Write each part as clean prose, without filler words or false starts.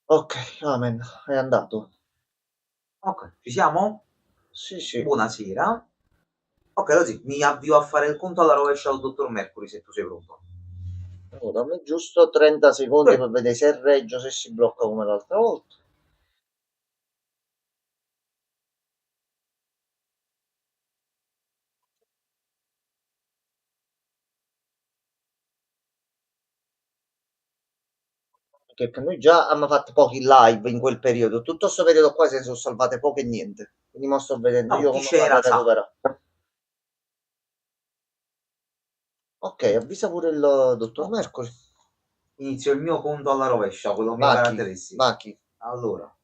Ok, amen, è andato. Ok, ci siamo? Sì, sì. Buonasera. Ok, così mi avvio a fare il conto alla rovescia al dottor Mercury se tu sei pronto. Oh, dammi giusto 30 Sì. secondi per vedere se reggio, se si blocca come l'altra volta. Perché noi già abbiamo fatto pochi live in quel periodo. Tutto questo periodo qua se ne sono salvate poche e niente. Quindi mo sto vedendo No, io chi come vado c'era a sa. recuperare. Ok, avvisa pure il dottor Ok. Mercury. Inizio il mio conto alla rovescia, quello mio Bachi, caratteristico. bachi. Allora,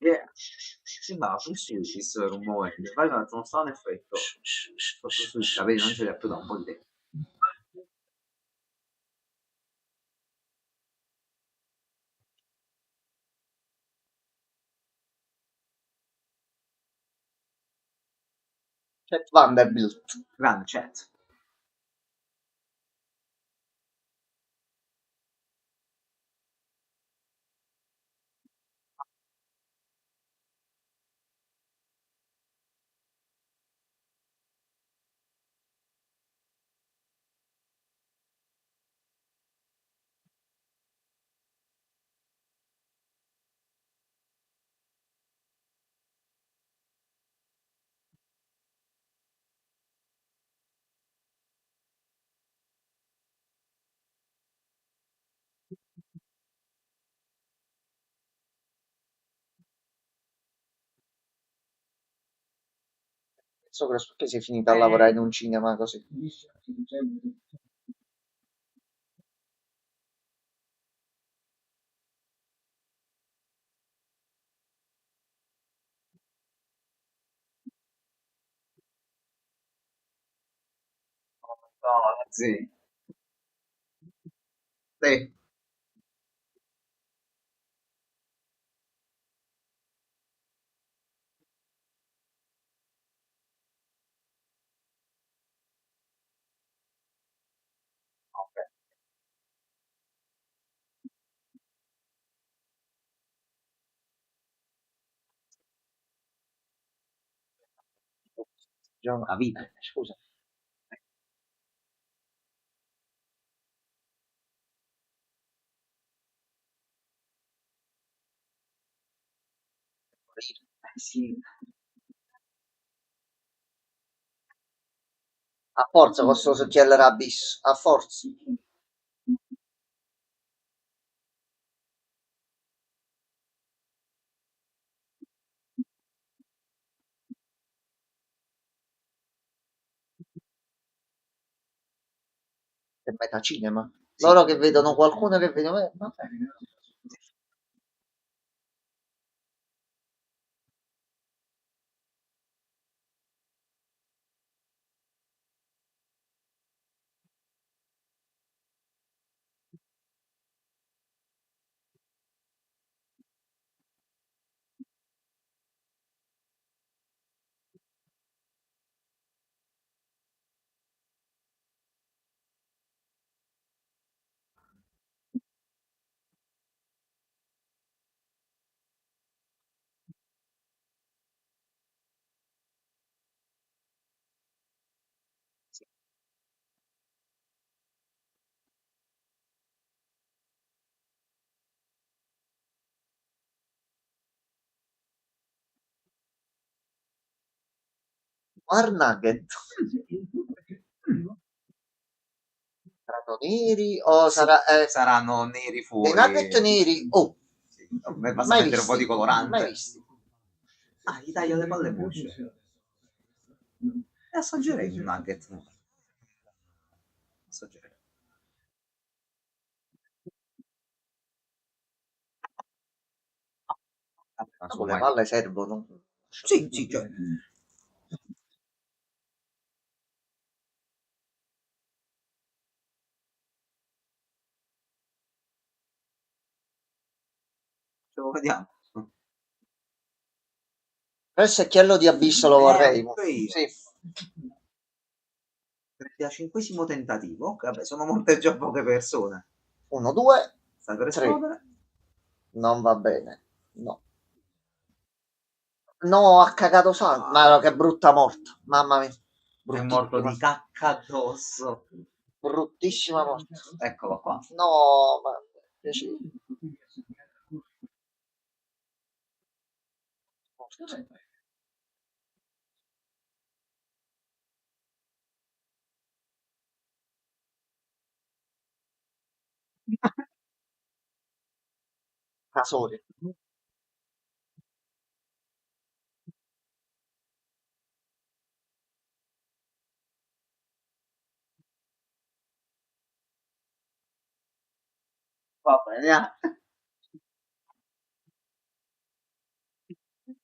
3, sembrava sul sucis per un momento, infatti non sta un effetto. Sotto sul capelli non ce l'ha più da un po' di tempo. Chet Vanderbilt. Grande chat. Penso che sei finita a lavorare in un cinema così. No, sì. Sì. Ok. Già, la vita, scusa. Sì. A forza, posso suggerire a bis. A forza. È metacinema. Sì. Loro che vedono qualcuno che vede me. Vabbè. War Nugget. Saranno neri o Sì, saranno neri dei fuori. nugget neri? Oh, Sì, a me basta mai mettere un po' di visti? Mai colorante. visti? Ah, gli taglio le palle mosce. E assaggerei un nugget. No? Assaggerei. Ma sulle palle servono. Sì, sì, cioè, ce lo vediamo. Però il secchiello di abisso lo vorrei. Pure io. Sì. 35esimo tentativo. Ok, vabbè, sono molte già poche persone. 1, 2, Sta per 3. esplodere. Non va bene. No. No, ha cagato sangue. Ma no, che brutta morte. Mamma mia. È morto Bruttissima. di cacca addosso. Bruttissima morte. Eccolo qua. No, ma piacere. Casone. Va bene.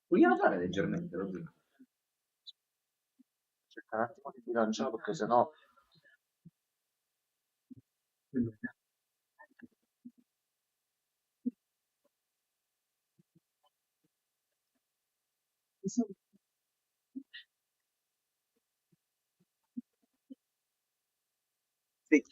Vogliamo fare leggermente lo dico. Cerca un attimo di bilanciare perché sennò. Sì.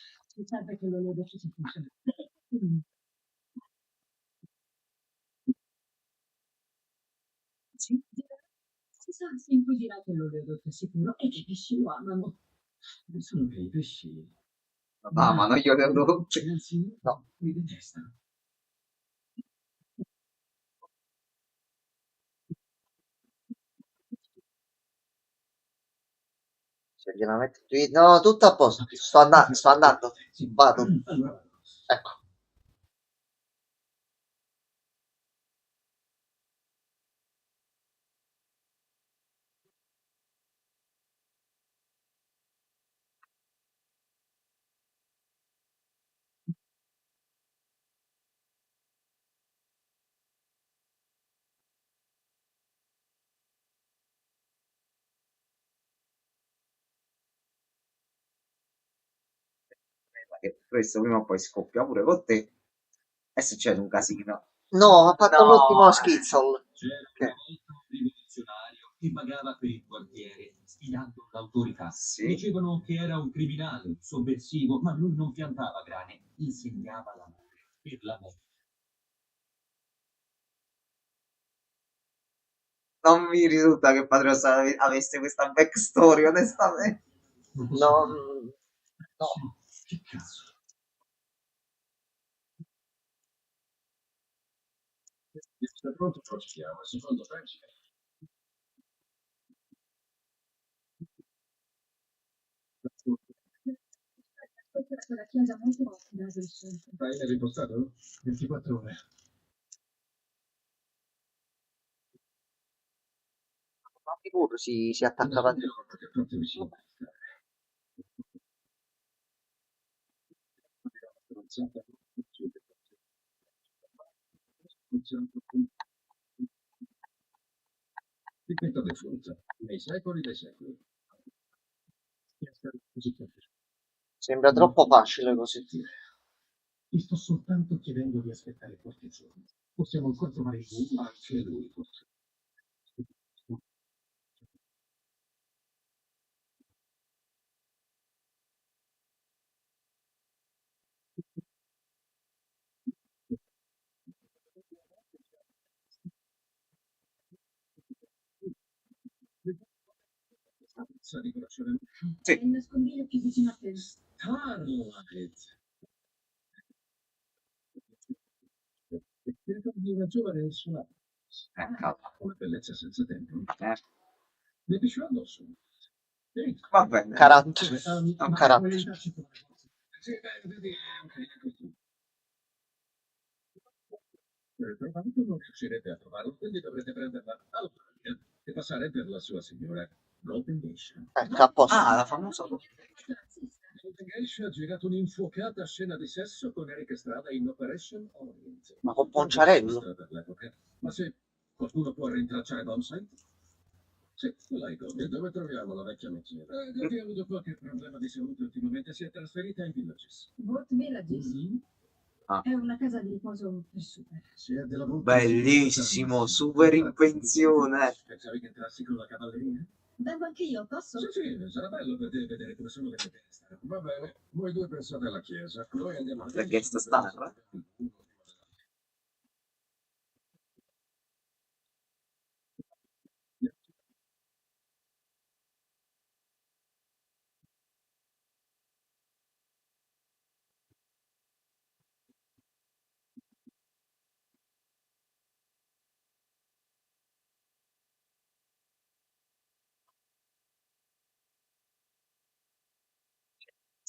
Ah, ma non gli ho No. Se gliela metti qui. No, tutto a posto. Sto andando, sto andando. Vado. Ecco. che questo prima o poi scoppia pure con te e succede un casino. No, ha fatto l'ultimo No, schizzo. Che- che pagava per il quartiere, sfidando l'autorità. sì, Dicevano che era un criminale, un sovversivo, ma lui non piantava grane, insegnava l'amore per l'amore. non mi risulta che Padre Rosso avesse questa backstory, onestamente. Non No, posso dire. no. Che cazzo? Sta pronto, procediamo. Secondo Francia. La chiesa molto da adolescente. Hai ripostato? 24 ore. Ma sicuro si attaccava. Perché proprio vicino. Diventa defunta nei secoli dei secoli. Sembra troppo facile così. Ti sto soltanto chiedendo di aspettare qualche giorno. Possiamo ancora trovare il buco, anche lui forse. Sa di conoscere Sì, È il nascondiglio più vicino a te. Starlight. Ti ricordi di una giovane suonata? ecco. Una bellezza senza tempo. Eh, Mi piaceva addosso. Va bene. Carattere. Ma Un carattere. puoi aiutarci con le cose? Sì, vedi, ok, così. Probabilmente non riuscirete a trovarlo, quindi dovrete prenderla alla pratica e passare per la sua signora Golden Geisha. Ecco, a posto. Ah, la famosa. Golden Geisha ha girato un'infuocata scena di sesso con Eric Estrada in Operation Orient. Ma con Ponciarello? Per l'epoca. Ma se qualcuno può rintracciare Bombsite? Sì, lei Golden, dove troviamo la vecchia amica? Che ha avuto qualche problema di salute ultimamente, si è trasferita in Villages. Boat Villages Ah. è una casa di riposo per super. Si è della Boat Bellissimo, super invenzione. Pensavi che entrassi con la cavalleria? Vengo anche io, posso? Sì, sì, sarà bello per te vedere come sono le mie teste. Va bene, voi due pensate alla chiesa, noi andiamo a La guest star.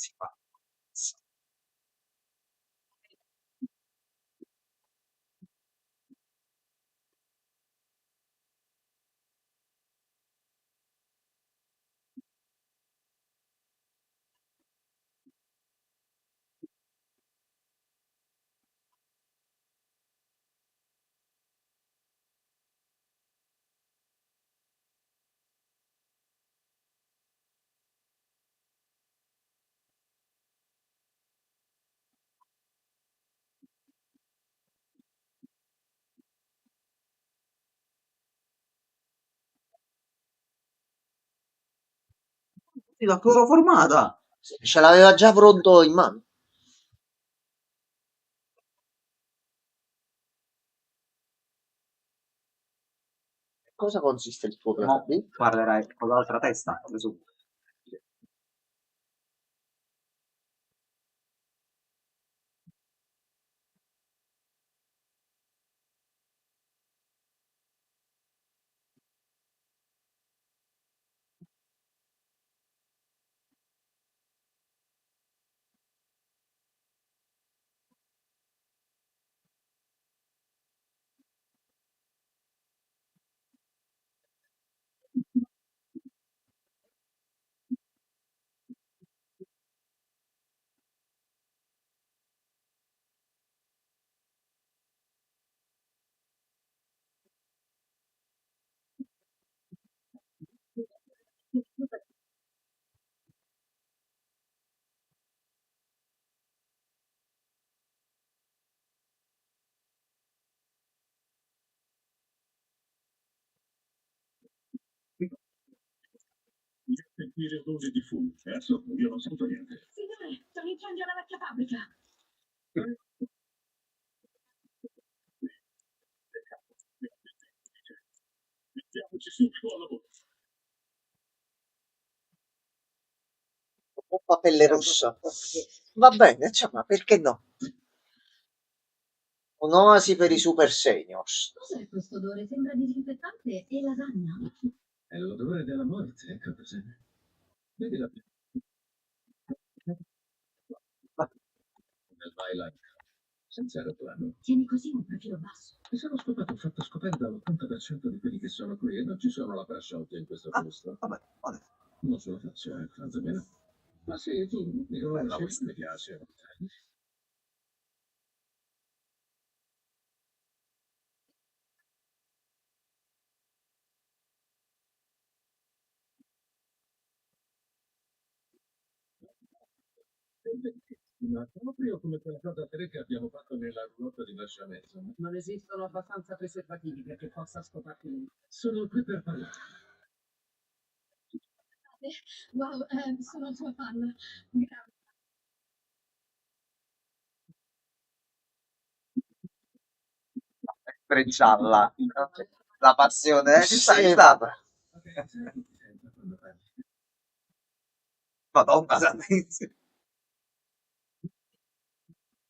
Si fa. Sì, la cloroformata. Ce l'aveva già pronto in mano. Cosa consiste il tuo Mo piano? parlerai con l'altra testa. Adesso. Sentire dose di fumo. Adesso io non sento niente. Signore, sto iniziando la vecchia fabbrica. Mettiamoci subito al lavoro. Un po' pelle rossa. Va bene, insomma, perché no? Un'oasi per i super seniors. Cos'è questo odore? Sembra disinfettante e lasagna. È l'odore della morte, ecco cos'è. Vedi la nel Mylight, senza aeroplano. Tieni così un profilo basso. Mi sono fatto scoprire dall'80% di quelli che sono qui e non ci sono la parasciolte in questo posto. Vabbè, vabbè. Non ce la faccio, tanto bene. Ma sì, tu mi conosci, mi piace. Ma proprio come quella cosa a tre che abbiamo fatto nella roulotte di Lasciamezzo. Non esistono abbastanza preservativi perché possa scoparti lui. Sono qui per parlare. Wow, sono sua fan. Grazie. Freccialla. La passione, ci sta, ci Sì, sta. vabbè. Ok, sai che ti sento quando parli? Madonna, santissima.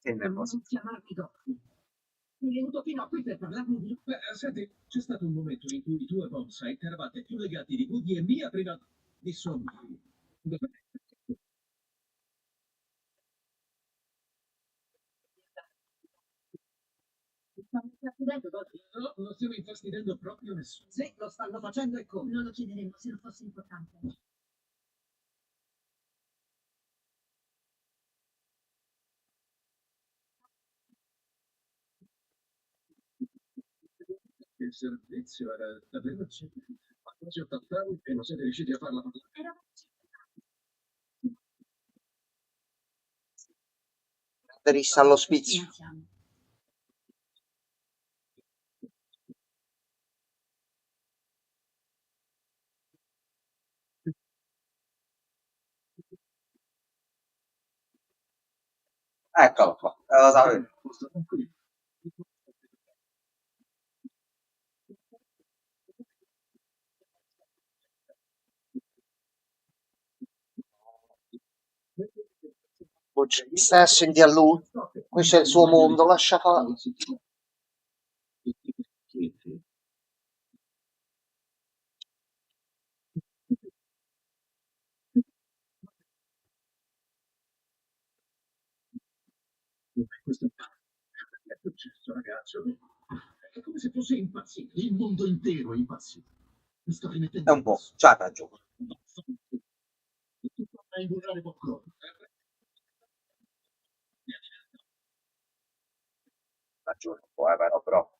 Che nervoso. Non chiamarmi Doc. Sei venuto fino a qui per parlarmi di... Beh, senti, c'è stato un momento in cui tu e Bombsite eravate più legati di Woody e mia prima... di sogni. Stiamo infastidendo, No, non stiamo infastidendo proprio nessuno. Sì, lo stanno facendo e come. non lo chiederemo se non fosse importante. Il servizio era davvero eccellente. Ma quasi 80 anni e non siete riusciti a farla parlare. Era Aderisse all'ospizio. finanziamo. Eccolo qua, lo sapevo. Posto tranquillo. Stai a sentire a lui? Questo è il suo mondo, lascia fare. Questo è successo, ragazzo. È come se fosse impazzito. Il mondo intero è impazzito. Mi sto rimettendo È un po', c'ha ragione. E tu vai a ingurare popcorn. Ragione un po', però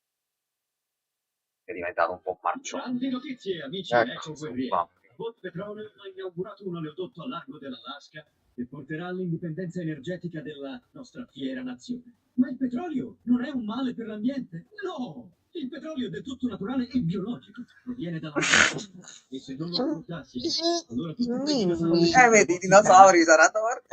è diventato un po' marcio. Grandi notizie, amici Ecco. eco guerrieri. Volt Petroleum ha inaugurato un oleodotto al largo dell'Alaska che porterà all'indipendenza energetica della nostra fiera nazione. Ma il petrolio non è un male per l'ambiente? No! Il petrolio è del tutto naturale e biologico. Proviene dalla natura. E se non lo sfruttassi, allora tutti questi dinosauri... Vedi, i dinosauri saranno morti.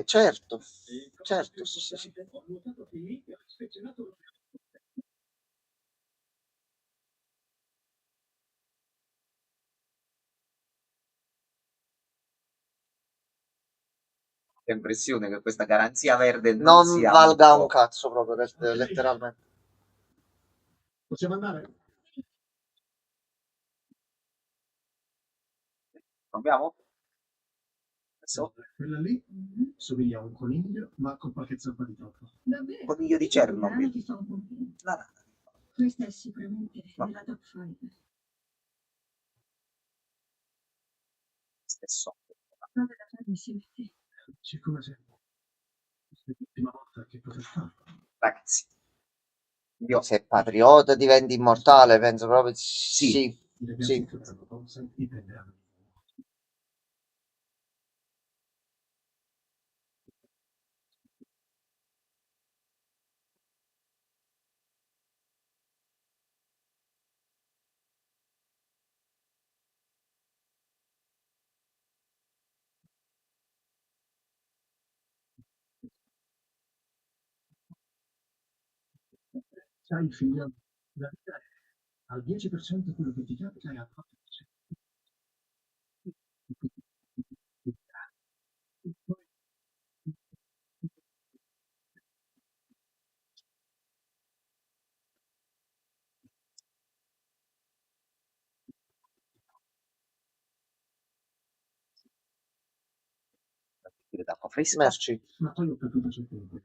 Certo, certo, sì, sì, sì. Ho notato che lì ha ispezionato... Che impressione che questa garanzia verde Non sia valga un po'. cazzo proprio, letteralmente. Possiamo andare? Proviamo? Adesso? Quella lì somiglia a un coniglio, ma con qualche zampa di troppo. Davvero? Coniglio di Rana Chernobyl. ti fa un pompino. La rana. Questa è sicuramente No. nella top 5. Stesso. Prove da fare insieme a te. C'è come se... Questa è l'ultima volta che potrei farlo. Ragazzi, io Se è patriota diventi immortale, penso proprio Sì. sì. I ragazzi Sì. che avranno Thompson li prenderanno. Sai, figlio, la vita è al 10% quello che ti capita e al 4%. d'acqua fresca. Merci. Ma poi ho capito ciò che vuoi.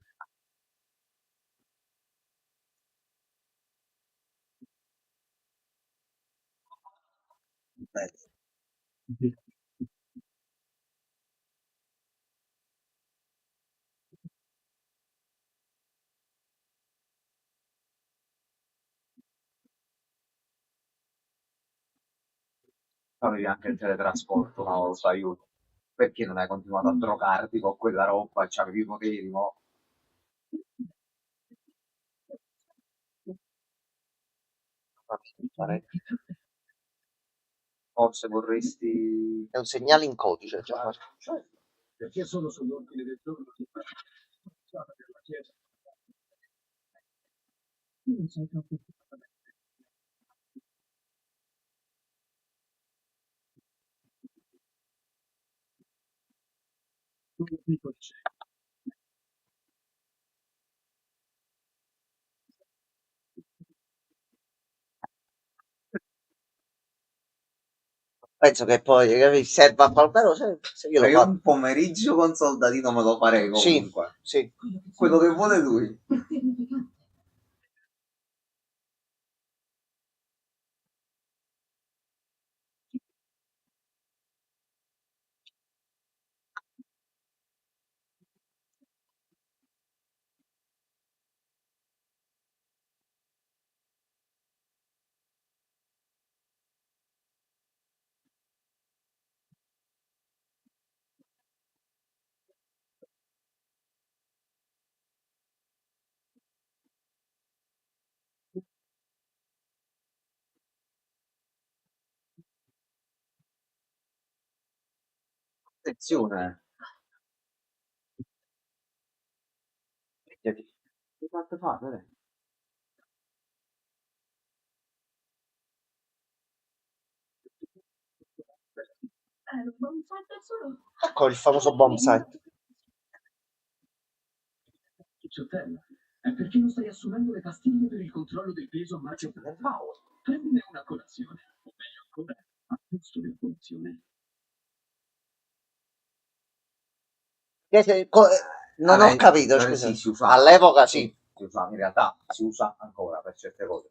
Avevi anche il teletrasporto una volta, aiuto. Perché non hai continuato a drogarti con quella roba e c'avevi i poteri, no? Forse vorresti... È un segnale in codice, cioè. Perché sono sull'ordine del giorno di passata per la Chiesa. Tu non sei troppo tu dico c'è. Penso che poi serva a qualcuno, se io lo Io faccio. un pomeriggio con Soldatino me lo farei Sì, comunque. sì. Quello che vuole lui. Attenzione. Che fatto fare? Lo bonfire da solo. Ecco il famoso bomb site. Cicciotella, è perché non stai assumendo le pastiglie per il controllo del peso a marchio Paolo. Prendine una a colazione, o meglio ancora, a posto di colazione. Non ho capito, Sì, scusa. si usa. All'epoca sì. Si usa, in realtà si usa ancora per certe cose.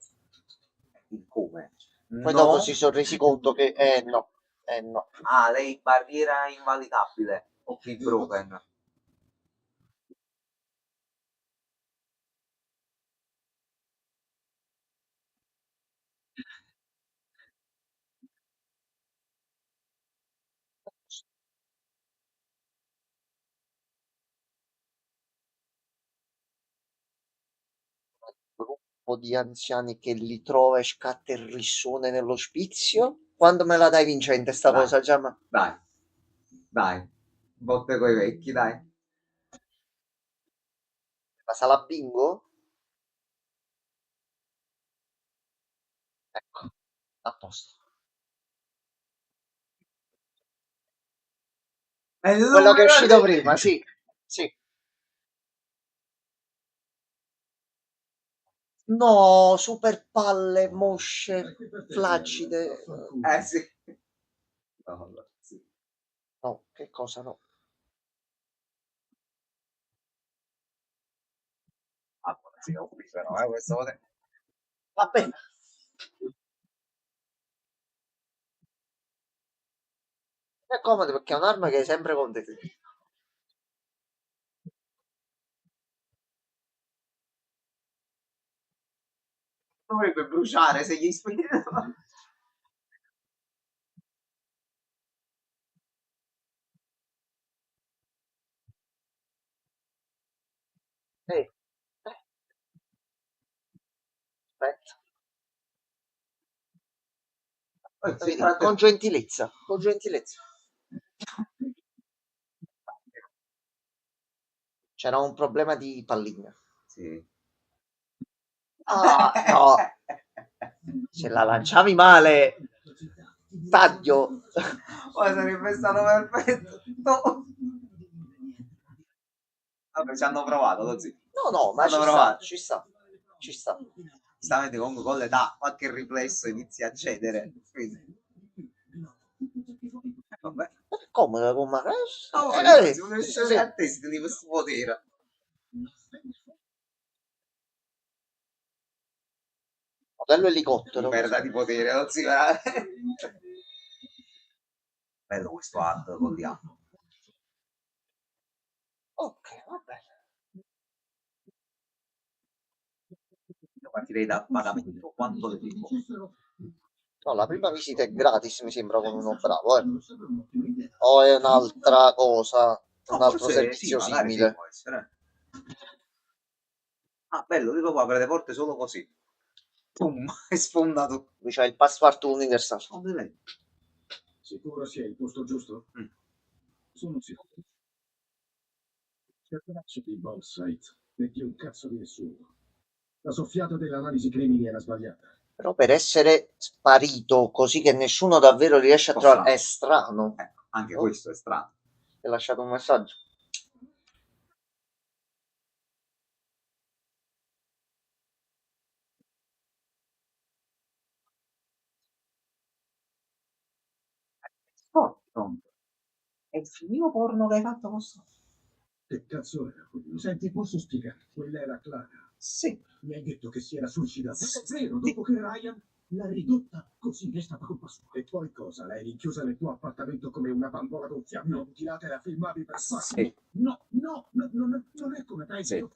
Il come? Poi No, dopo si sono resi conto che, no, no. ah, lei barriera invalidabile o pill broken. Gruppo di anziani che li trova e scatta il rissone nell'ospizio. Quando me la dai vincente sta Dai. cosa, già? Dai, botte coi vecchi, dai. La sala bingo? Ecco, a posto. È il Quello che è numero uscito di- prima, sì. Sì. No, super palle, mosce, flaccide. Sì. No, sì. No, che cosa no? Ah, sì, ho visto, no, questo Va bene. È comodo perché è un'arma che hai sempre con te. dovrebbe bruciare se gli spegni. Eh, aspetta. Vedi, con gentilezza, con gentilezza. C'era un problema di pallina. Sì. Ah, no, se la lanciavi male, taglio. Poi sarebbe stato perfetto. No. Vabbè, ci hanno provato così. No, no, ma Hanno ci sta, provato. ci sta, ci sta. Giustamente comunque con l'età qualche riflesso inizia a cedere. Quindi, vabbè. È comoda come... No, ragazzi, volevo sì, essere sì. a testa di questo potere. Modello elicottero. Merda di potere, non si veramente. Bello questo hard con gli altri. Ok, va bene. Io partirei da pagamento. Quanto le dico? No, la prima visita è gratis, mi sembra con uno bravo, eh. O è un'altra cosa, un No, altro forse sì, servizio magari sì, simile. può essere. Ah, bello, tipo può aprire le porte solo così. Pum, è sfondato. Qui c'è il password universale. Oh, bene. Sicuro sia il posto giusto? Mm. Sono sicuro. Cercacci di bomb site e di un cazzo di nessuno. La soffiata dell'analisi crimini era sbagliata. Però per essere sparito così che nessuno davvero riesce a Un po' trovare... È strano. strano. Ecco, anche Oh, questo è strano. ti ho lasciato un messaggio. È il filmino porno che hai fatto con Sofia? Che cazzo era quello? Senti, posso spiegare? Quella era Clara. Sì. Mi hai detto che si era suicidata. Sì. È vero, dopo che Ryan l'ha ridotta, così è stata colpa sua. E poi cosa? L'hai rinchiusa nel tuo appartamento come una bambola gonfia? No, mutilata e la filmavi per farsi. Sì. No, non è come pensi. Sì.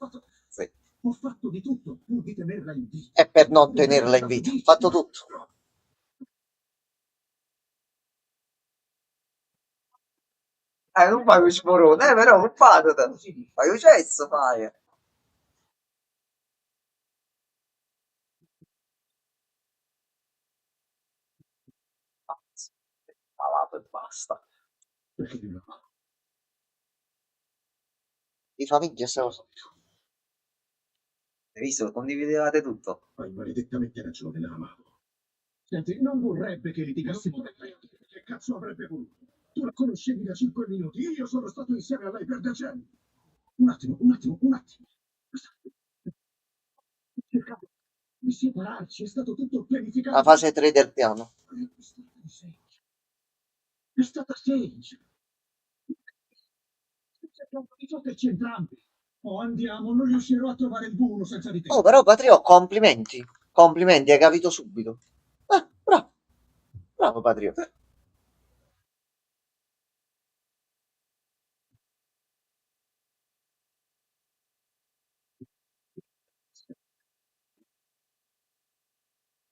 Sì. Ho fatto di tutto pur di tenerla in vita. E per non tenerla in vita. Ho fatto tutto. Non fai un sporone, però non fate. Fai un cesso, fai. Malato e basta. Perché di no? Di famiglia stavo. Hai visto? Condividevate tutto. Hai maledettamente ragione, la amavo. Senti, non vorrebbe che litigassimo per lei. Che cazzo avrebbe voluto? Tu la conoscevi da 5 minuti, io sono stato insieme a lei per decenni. Un attimo. Cercavo di separarci, è stato tutto pianificato. La fase 3 del piano. È stata Sage. Cerchiamo di giocarci entrambi. Oh, andiamo, non riuscirò a trovare il buono senza di te. Oh, però Patrio, complimenti. Complimenti, hai capito subito. Bravo. Bravo Patrio.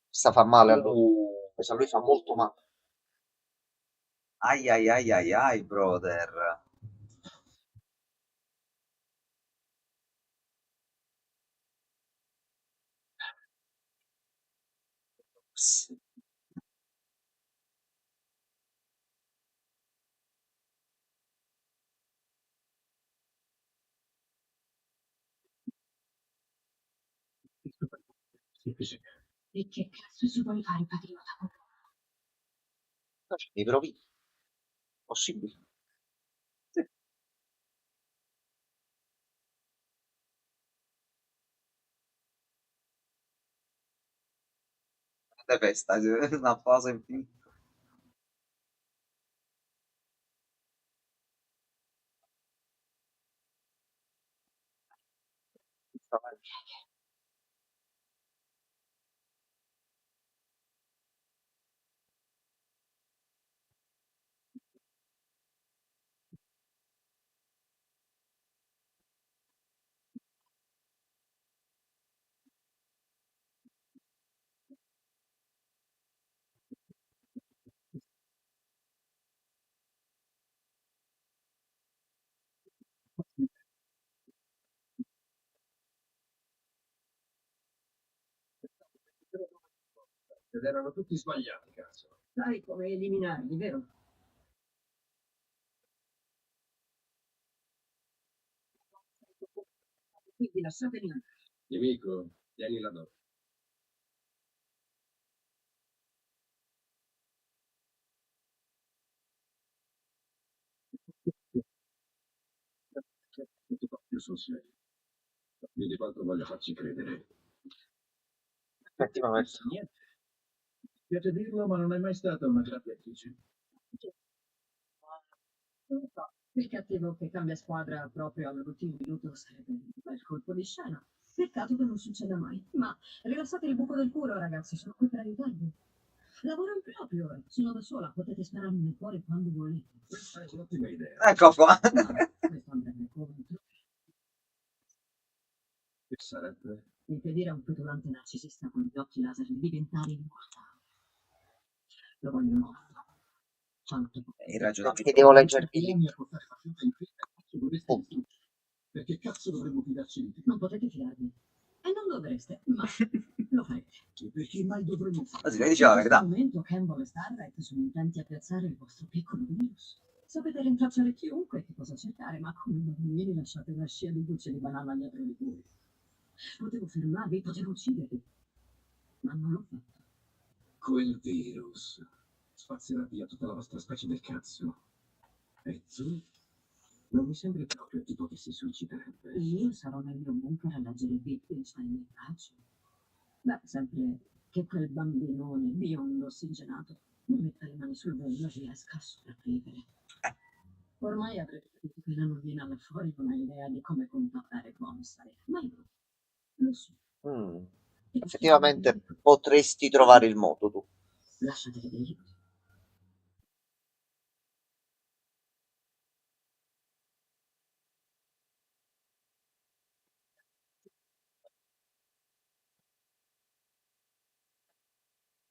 Questa fa male a lui. Questa a lui fa molto male. Ai ai ai ai ai, brother. Sì. Sì. E che cazzo si vuole fare patriota con No, c'è dei provi. Possibile. Sì. Grande festa, una pausa infinita. Ed erano tutti sbagliati, cazzo. Sai come eliminarli, vero? Quindi lasciateli andare. Nemico, tieni la donna. Io sono serio. Più di quanto voglio farci credere. Effettivamente. Niente. Piace dirlo, ma non è mai stata una grande attrice. Non so, il cattivo che cambia squadra proprio all'ultimo minuto sarebbe un bel colpo di scena. Peccato che non succeda mai. Ma rilassate il buco del culo, ragazzi, sono qui per aiutarvi. Lavoro in proprio ora, sono da sola, potete spararmi nel cuore quando volete. Questa è un'ottima idea. Ecco qua. Ma questo andrebbe contro. Che sarebbe? Impedire a un petulante narcisista con gli occhi laser di diventare immortale. Lo voglio morto. Tanto Hai ragione. Che devo leggere il Vieni libro. a portare la fiuta in fila, cazzo dovresti distruggere. Perché cazzo dovremmo fidarci di te? non potete fidarvi. E non dovreste, ma lo farete. E perché mai dovremmo Anzi, farlo? lei diceva la In questo verità. momento Campbell e Starlight sono intenti a piazzare il vostro piccolo virus. Sapete rintracciare chiunque che possa cercare, ma come bambini lasciate la scia di bucce di banana dietro di voi. Potevo fermarvi, potevo uccidervi, ma non l'ho fatto. Quel virus spazierà via tutta la vostra specie del cazzo. E tu? Non mi sembri proprio il tipo che si suiciderebbe. Io sarò nel mio bunker a leggere Wittgenstein in pace. Beh, sempre che quel bambinone biondo ossigenato non metta le mani sul velo e riesca a sopravvivere. Ormai avrete capito che la nonnina là fuori non ha idea di come contattare Bonsai. Ma io lo so. Mm. E Effettivamente potresti trovare il modo tu. lasciate vedere io.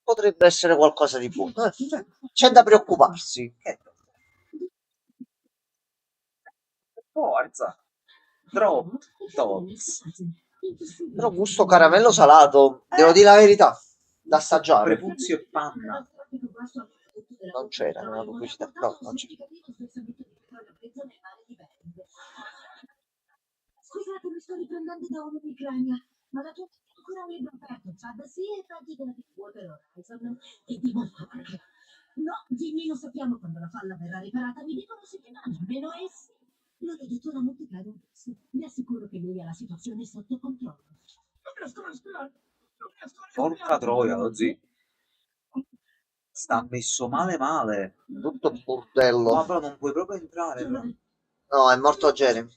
Potrebbe essere qualcosa di buono. C'è da preoccuparsi. Forza. Troppo. Però gusto caramello salato, devo dire la verità, da assaggiare. Prefuzio e panna. Non c'era nella pubblicità. No, non c'è. Scusate, mi sto riprendendo da un'emicrania, ma la tua è ancora un libro aperto, Chad, sì, e pratica di Water Horizon e di Park. No, Jimmy, non sappiamo quando la falla verrà riparata, mi dicono settimane, almeno essi. Non ho detto la monte credo. Vi assicuro che lui ha la situazione sotto controllo. Non riesco a respirare. Non riesco a Porca respirare. troia, lo zio. Sta messo male male. Tutto bordello. Ma però non puoi proprio entrare, però. No, è morto Jeremy.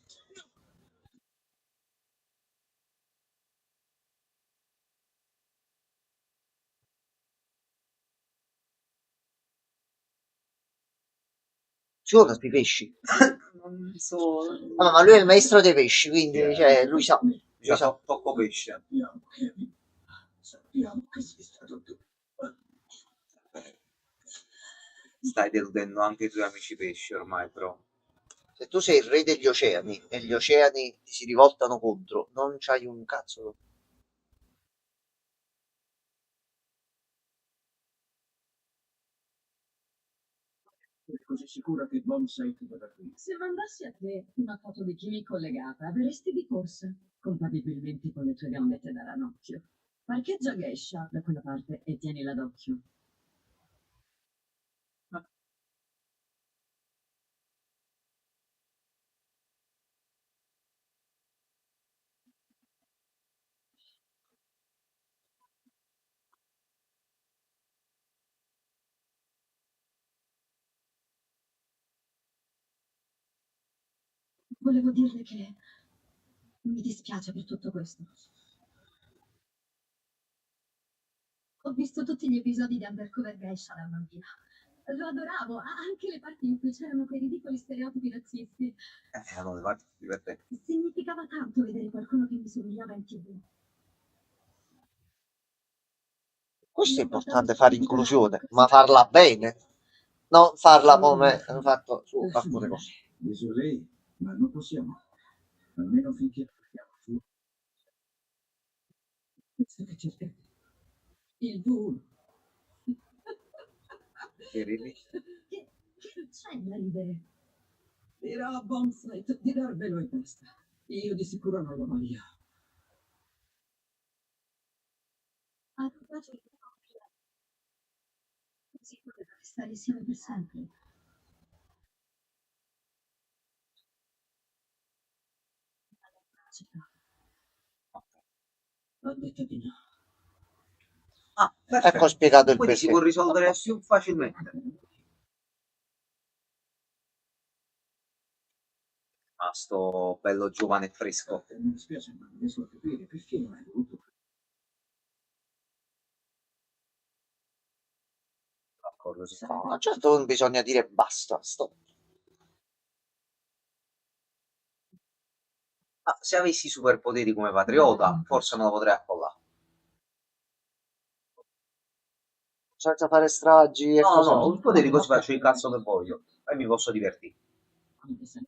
Giuro sui pesci. Non so. Vabbè, ma lui è il maestro dei pesci, quindi cioè, lui sa. Lui Già sa. tocco pesce. Sappiamo che esiste tutto. Stai deludendo anche i tuoi amici pesci ormai, però. Se tu sei il re degli oceani e gli oceani ti si rivoltano contro, non c'hai un cazzo. Sei così sicura che Bonsai ti verrà qui? Se mandassi a te una foto di Kimi collegata, verresti di corsa, compatibilmente con le tue gambette da ranocchio. Parcheggia Geisha da quella parte e tienila d'occhio. Volevo dirle che mi dispiace per tutto questo. Ho visto tutti gli episodi di Undercover Geisha da bambina. Lo adoravo, anche le parti in cui c'erano quei ridicoli stereotipi razzisti. Erano le parti più divertenti. Significava tanto vedere qualcuno che mi somigliava in TV. Questo è importante, fare inclusione, ma farla bene, non farla come hanno fatto su alcune cose. Désolé, ma non possiamo. Almeno finché parliamo su. Questo che cercate. Il V1. Che ridi? Che c'è da ridere? Dirà a Bonsai di darvelo e basta. Io di sicuro non lo voglio. A proposito di coppia, così potete restare insieme per sempre. Ho detto di no. Ah, Ecco perfetto. spiegato il Quindi si perché. può risolvere più facilmente. Ma sto bello giovane e fresco. Mi dispiace, ma non riesco a capire perché non hai voluto. D'accordo, sì. No, certo non bisogna dire basta, stop. Ma se avessi superpoteri come patriota, forse non lo potrei accollare. Senza fare stragi e No, cose no, così. ho il potere così faccio il cazzo che voglio. E mi posso divertire. Quindi se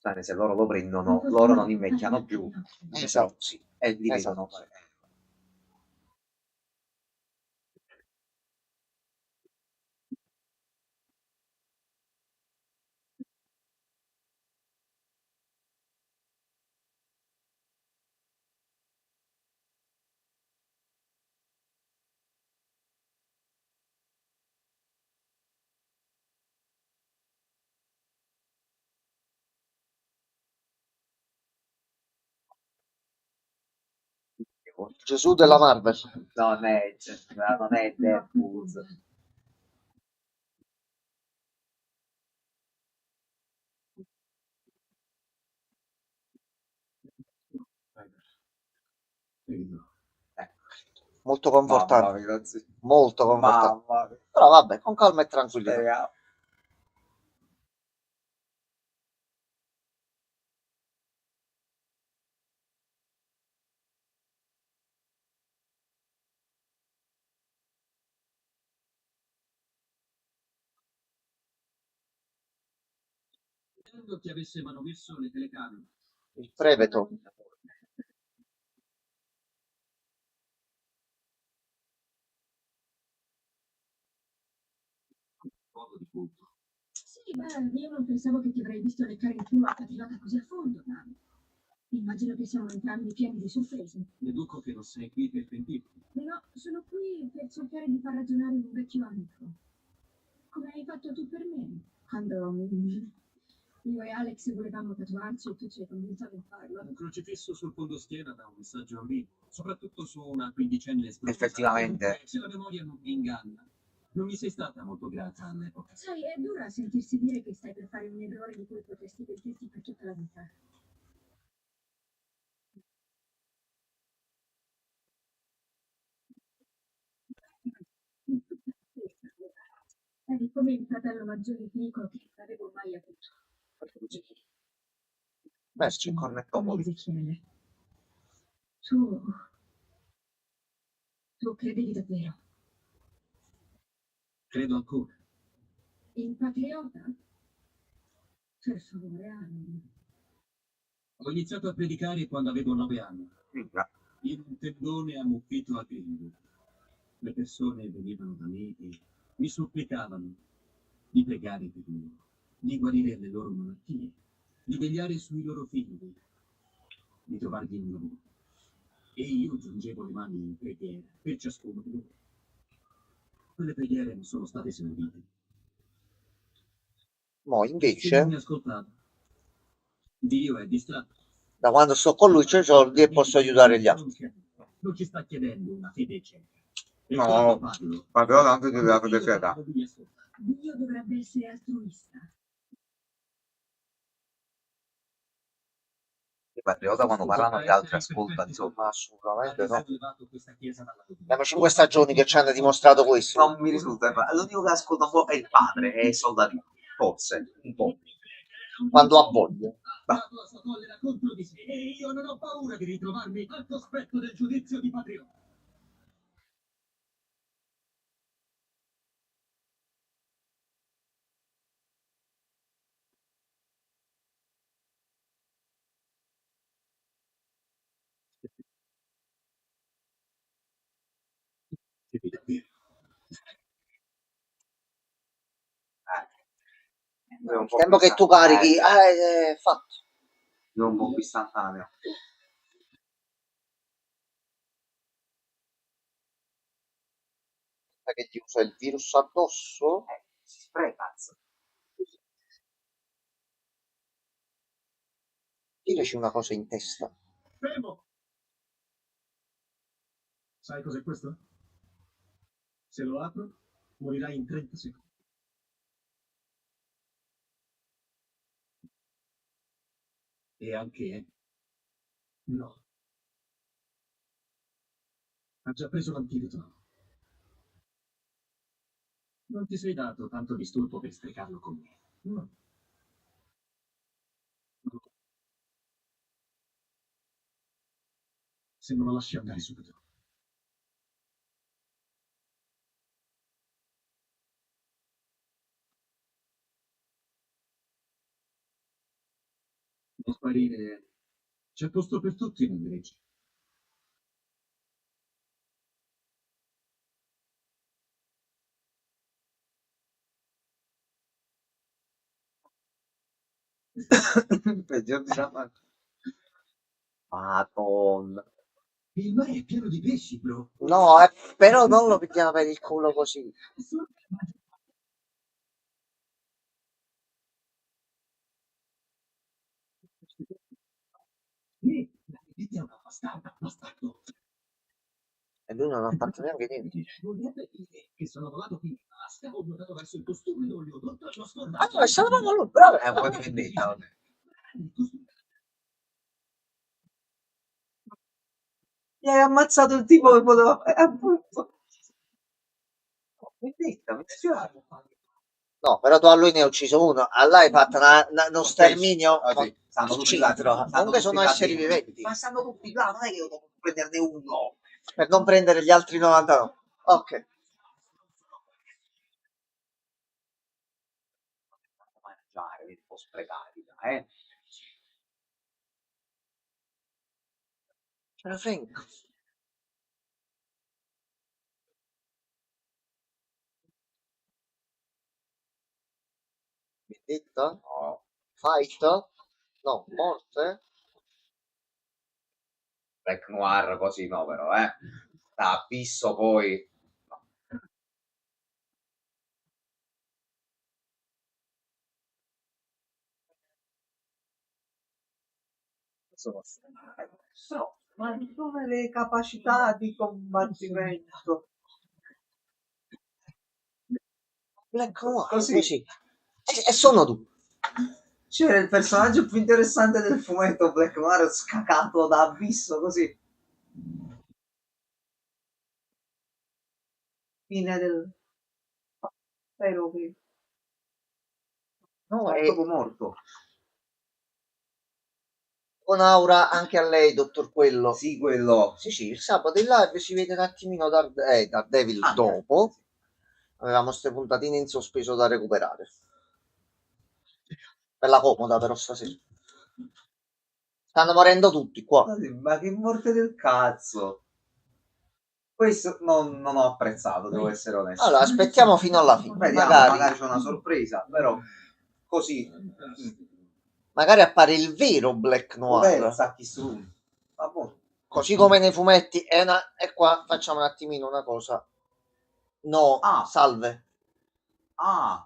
Cioè, se loro lo prendono, loro non invecchiano più. Esatto. Sì, e li vedono. Gesù della Marvel. Non è Deadpool. Molto Mamma confortante. mia, ragazzi. Molto confortante. Mamma mia. Però vabbè, con calma e tranquillità. Speriamo. Credo che avesse manomesso le telecamere. Il Preveto. Poco di culto. Sì, beh, io non pensavo che ti avrei visto leccare il culo accattivata così a fondo, ma immagino che siamo entrambi pieni di sorprese. Deduco che non sei qui per pentirti. No, sono qui per cercare di far ragionare un vecchio amico. Come hai fatto tu per me? Quando io e Alex volevamo tatuarci e tu ci hai convinto a non farlo. Un crocifisso sul fondoschiena dà un messaggio ambiguo, soprattutto su una quindicenne sbronzata. Effettivamente. Se la memoria non mi inganna, non mi sei stata molto grata all'epoca. Sai, è dura sentirsi dire che stai per fare un errore di cui potresti pentirti per tutta la vita. Eri come il fratello maggiore Nico che non avevo mai avuto. Merci. Come Cornettopoli. Ezechiele. Tu credevi davvero? Credo ancora. Il patriota? Per favore, Anni. Ho iniziato a predicare quando avevo 9 anni, Minchia. in un tendone ammuffito a grillo. Le persone venivano da me e mi supplicavano di pregare per loro, di guarire le loro malattie, di vegliare sui loro figli, di trovargli un lavoro. E io giungevo le mani in preghiera per ciascuno di loro. Quelle preghiere non sono state esaudite. Mo Nessuno invece, mi ascoltava. Dio è distratto. da quando sto con lui c'ho i soldi e posso aiutare gli altri. Non ci sta chiedendo una fede cieca. E No, quando parlo, ma però anche della io fede cieca. parlo di ascoltare. Dio dovrebbe essere altruista. I patriota quando parlano gli altri ascolta, insomma. Assolutamente no. Levato questa chiesa dalla rovina. Abbiamo 5 stagioni che ci hanno dimostrato questo. Non mi risulta. L'unico che ascolta un po' è il padre, è il soldatino. Forse, un po'. Quando ha voglia. La tua sua collera contro di sé. E io non ho paura di ritrovarmi al cospetto del giudizio di patriota. Devi davvero. Io un Il po' tempo più che tu carichi, istantaneo. è fatto. Io un po' più istantaneo. Che ti usa il virus addosso? Si spreca, cazzo. Tiraci una cosa in testa. Fermo! Sai cos'è questo? Se lo apro, morirai in 30 secondi. E anche... No. Ha già preso l'antidoto. Non ti sei dato tanto disturbo per sprecarlo con me. No. Se non lo lasci andare subito. Non sparire. C'è posto per tutti nel greggio. Peggior di Madonna. Madonna. Il mare è pieno di pesci, bro. No, però non lo prendiamo per il culo così. La Lizzie è una bastardo. E lui non ha fatto neanche niente. Vorrebbe dire che sono volato fino in Alaska, ho nuotato verso il costume, non gli ho detto, l'ho scordato. Allora, stava proprio lui, bravo. È un po' di vendetta, vabbè. Gli hai ammazzato il tipo che poteva... appunto. Vendetta, mi dispiace. No, però tu a lui ne hai ucciso uno, a lei hai fatto uno sterminio. Ah, sì. Stanno tutti là. Citro. Comunque sono esseri viventi. Ma stanno tutti là, non è che io devo prenderne uno. Per non prendere gli altri 99. Ok. Mangiare, vedi, un po' sprecati, eh. C'era Frank. Vendetta? No. Fight? No, morte? Black Noir così no, però, Da Abisso poi... No. So, ma dove le capacità di combattimento? Black Noir, Così. così. E sono due. C'era il personaggio più interessante del fumetto Black Noir scacato da Abisso, così. Fine del... Spero che... No, è è proprio morto. con aura anche a lei, dottor Quello. Sì, quello. Sì, sì, il sabato in live si vede un attimino Daredevil Ah, dopo. Avevamo queste puntatine in sospeso da recuperare. Bella comoda però stasera. Stanno morendo tutti qua. Ma che morte del cazzo. Questo non ho apprezzato, devo essere onesto. Allora, aspettiamo fino alla fine. Vediamo, magari c'è una sorpresa, però così. Magari appare il vero Black Noir. Sacchi su. Vabbè. Così come nei fumetti. E qua facciamo un attimino una cosa. No, Ah. salve. Ah,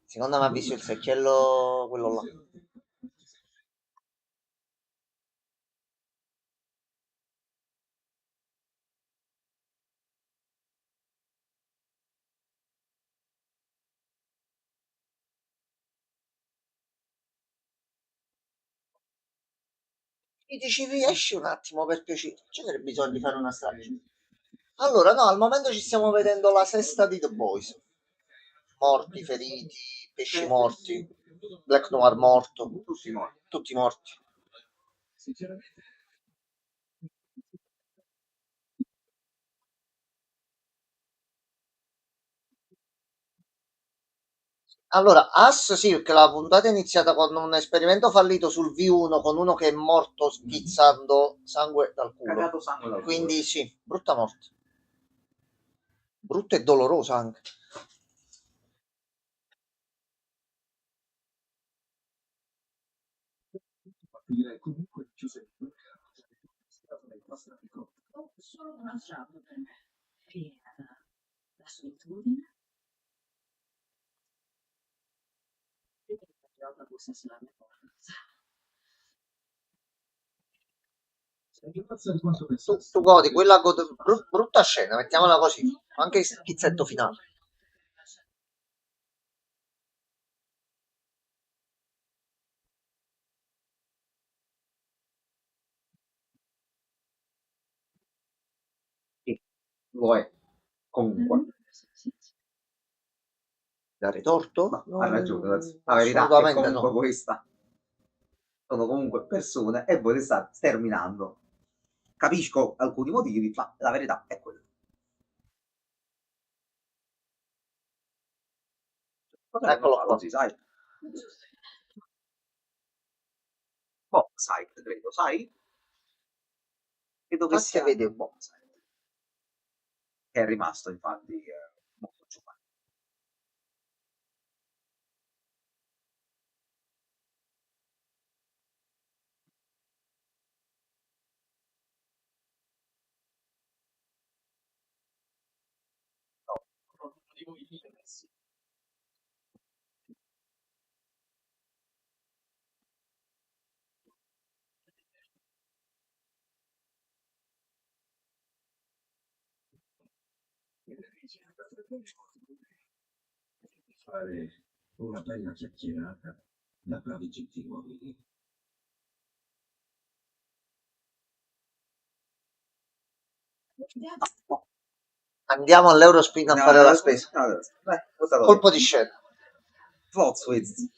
Secondo me ha visto il secchiello, quello là. Gli dici riesci un attimo per piacere, c'è bisogno di fare una strage. Allora, no, al momento ci stiamo vedendo la sesta di The Boys. Morti, feriti, pesci morti, Black Noir morto, tutti morti. tutti morti. Sinceramente, Allora, As sì, perché la puntata è iniziata con un esperimento fallito sul V1 con uno che è morto schizzando sangue dal culo. Cagato sangue dal Quindi culo. sì, brutta morte. Brutta e dolorosa anche. direi comunque Giuseppe, stato nel traffico. Ho solo una strada per me. E la solitudine. Vedi che la gioca bussa sulla mia porta. Sei più pazza di quanto Tu pensassi. godi, quella brutta scena, mettiamola così. Anche il schizzetto finale. Sì, lo è. Comunque. Dare torto? Ma No, ha ragione, la verità è assolutamente comunque no. questa. Sono comunque persone e voi le state sterminando. Capisco alcuni motivi, ma la verità è quella. Eccolo qua. Così, sai? Bombsite, credo, sai? Credo che Infatti sia vedi, Bombsite, che è rimasto infatti molto giovane. No, non dico i Messi. Fare una bella chiacchierata da bravi gentiluomini. andiamo all'Eurospin a fare la spesa. Colpo di scena. Plot twist.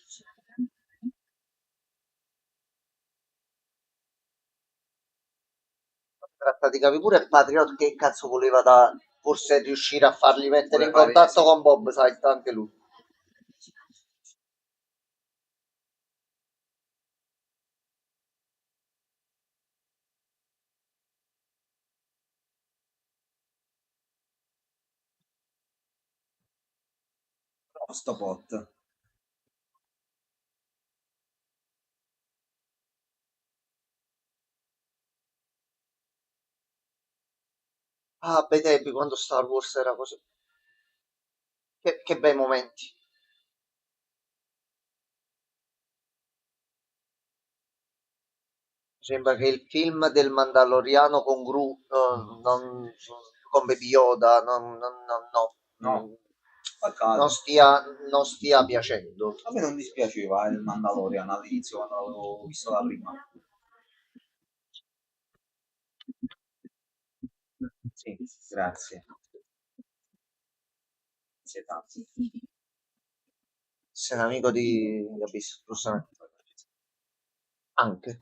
Tratta di capire pure Patriot che cazzo voleva da forse riuscire a farli mettere in Vuole fare- contatto sì. con Bob Said anche lui. Sto pot. Ah, bei tempi quando Star Wars era così. Che bei momenti. Sembra che il film del Mandaloriano con Gru, con Baby Yoda, No, mm, peccato. non stia piacendo. A me non dispiaceva il Mandalorian all'inizio quando l'avevo visto la prima. Sì, grazie. Grazie tanto. Sei un amico di Abyss, giustamente. Anche.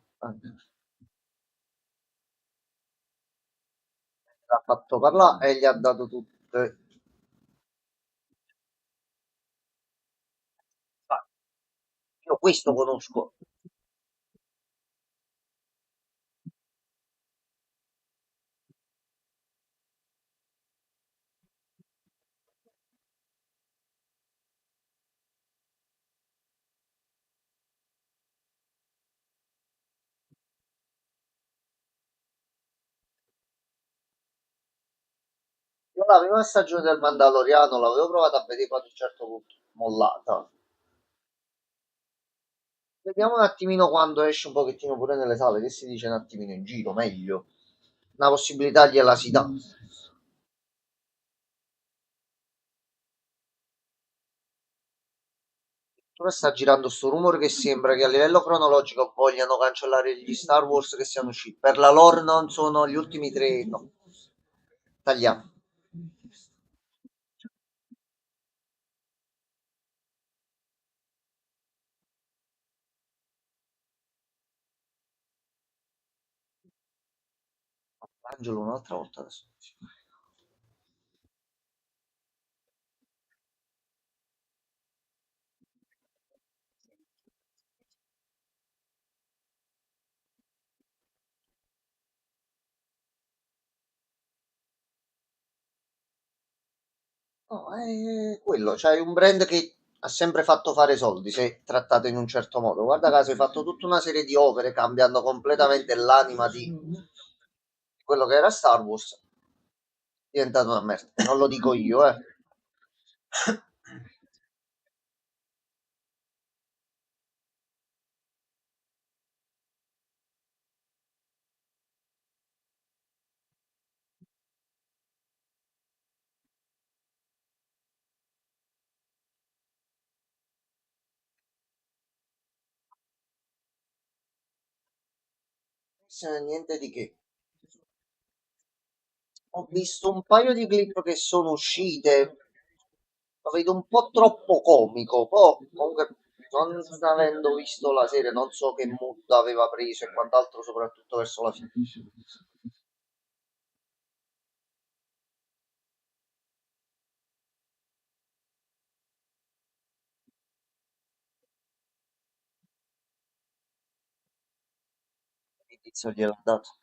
L'ha fatto parlare e gli ha dato tutte. Ah, io questo conosco. Io la prima stagione del Mandaloriano l'avevo provata a vedere poi ad un certo punto, mollata. Vediamo un attimino quando esce un pochettino pure nelle sale, che si dice un attimino in giro, meglio. Una possibilità gliela si dà. Ora sta girando sto rumore che sembra che a livello cronologico vogliano cancellare gli Star Wars che siano usciti. Per la lore non sono gli ultimi tre, no. Tagliamo. Angelo un'altra volta adesso. No, è quello, c'hai un brand che ha sempre fatto fare soldi se trattato in un certo modo. Guarda caso, hai fatto tutta una serie di opere cambiando completamente l'anima di quello che era Star Wars, è diventato una merda. Non lo dico io, eh. Niente di che. Ho visto un paio di clip che sono uscite, lo vedo un po' troppo comico, poi comunque non avendo visto la serie non so che mood aveva preso e quant'altro soprattutto verso la fine. L'inizio gliel'ho dato.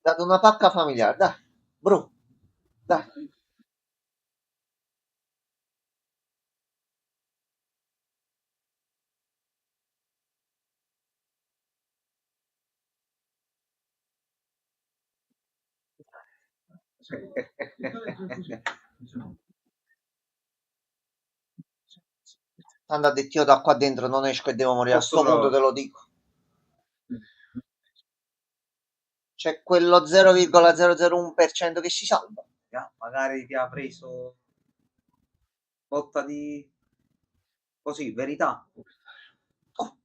Dato una pacca familiare, dai, bro, dai. Tanto ha detto io da qua dentro non esco e devo morire, a sto punto te lo dico. C'è quello 0,001% che si salva. Magari ti ha preso botta di così, verità. Oh,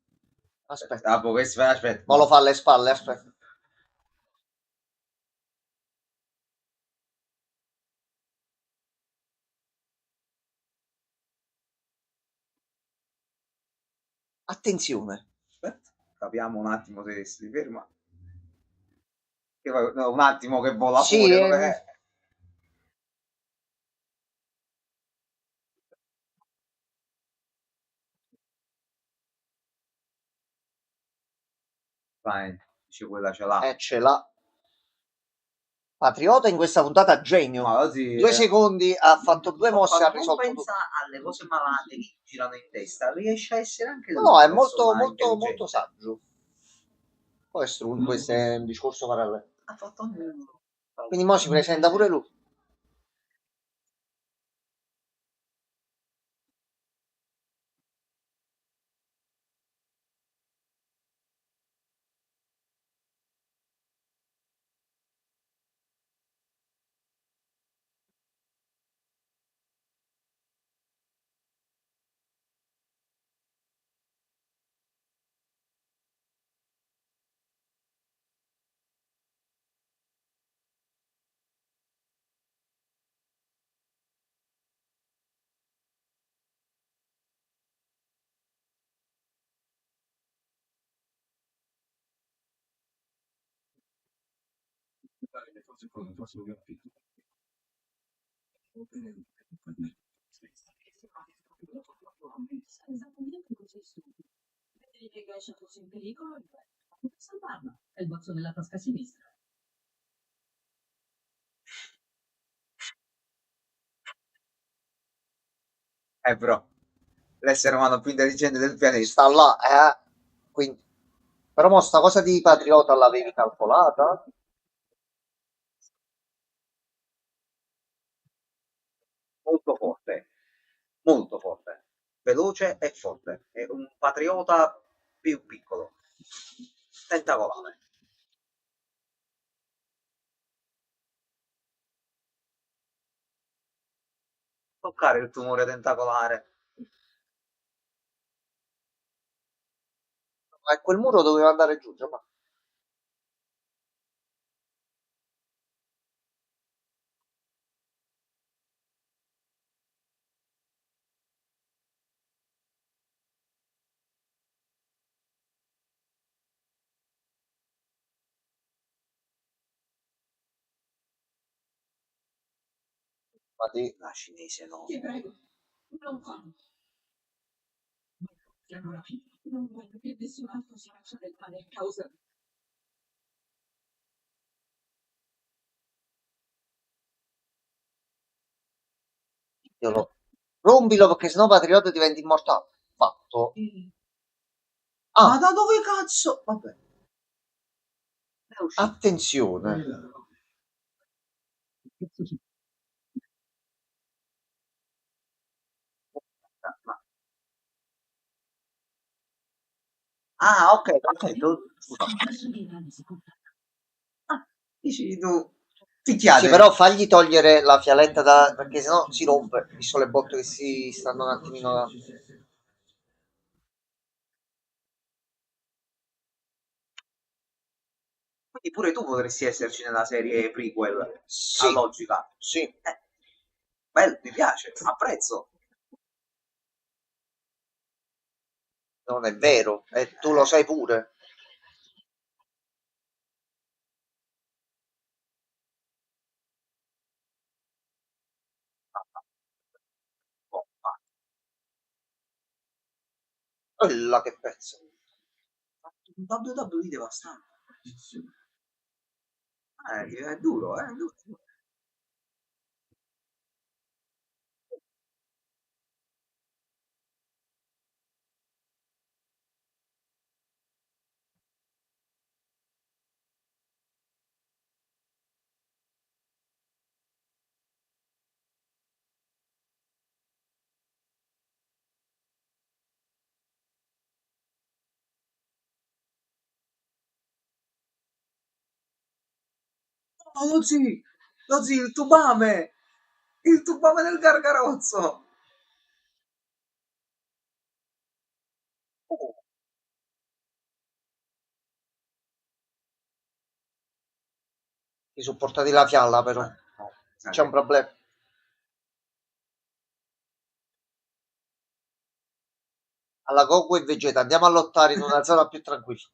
aspetta, Aspetta. ma lo fa alle spalle, aspetta. Attenzione. Aspetta, capiamo un attimo se si ferma. No, un attimo che vola Sì, fuori. Dove... Vai, dice quella ce l'ha. Ce l'ha. Patriota in questa puntata genio. Ma sì, 2 secondi, ha fatto 2 mosse, ha non risolto tutto. pensa alle cose malate che gli girano in testa, riesce a essere anche No, è una molto, persona molto, intelligente. molto saggio. Questo è un discorso parallelo. Ha fatto un... Quindi mo si presenta pure lui. Esattamente così stupido. Vedi che Gesha fosse in pericolo, puoi salvarla. È il basso nella tasca sinistra. bro, l'essere umano più intelligente del pianeta. Sta là, quindi. Però mo sta cosa di Patriota l'avevi calcolata? Molto forte, veloce e forte. È un patriota più piccolo, tentacolare. Toccare il tumore tentacolare. Ma quel muro doveva andare giù, ma La cinese no. Ti prego, non farlo. Siamo alla fine. Non voglio che nessun altro si faccia del male a causa. rompilo perché sennò Patriota diventa immortale. Fatto. Ma da dove cazzo? Vabbè. Attenzione. Ah, ok, scusa. Dici tu, picchiate. Sì, però fagli togliere la fialetta perché sennò si rompe, visto le botte che si stanno un attimino. Quindi pure tu potresti esserci nella serie prequel. Sì, A logica. sì. Bello, mi piace, apprezzo. Non è vero, e tu lo sai pure. Quella che pezzo. Un WWE devastante. È duro, è duro. Oh, lo zii, il tubame del gargarozzo. Oh, ti supportati la fialla però. No, C'è un problema. Alla Goku e Vegeta, andiamo a lottare in una zona più tranquilla.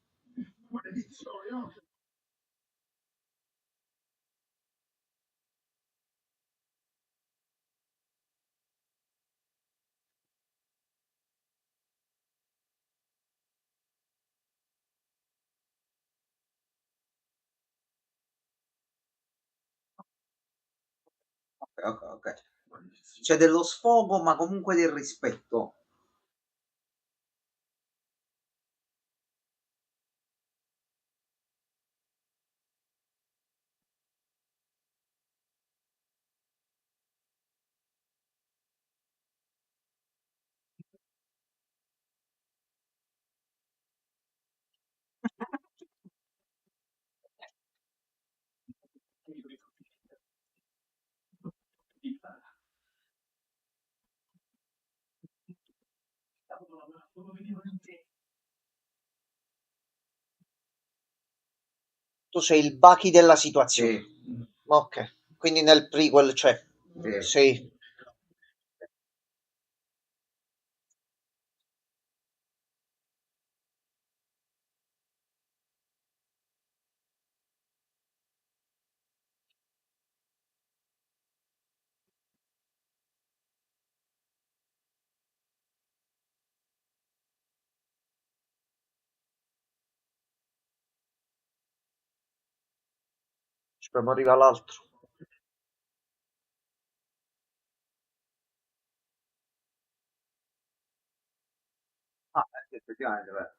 ok, ok, ok. C'è dello sfogo, ma comunque del rispetto. Tu sei il Baki della Sì, situazione. Ok, quindi nel prequel c'è. sì. Sì. Speriamo arriva l'altro. Ah, effettivamente, beh.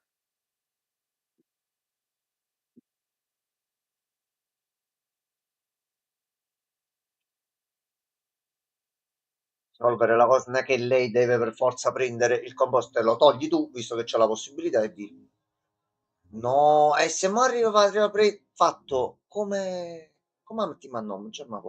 Risolvere la cosa non è che lei deve per forza prendere il composto e lo togli tu, visto che c'è la possibilità di... No, e se mo arriva fatto come ti mando, non c'è mai.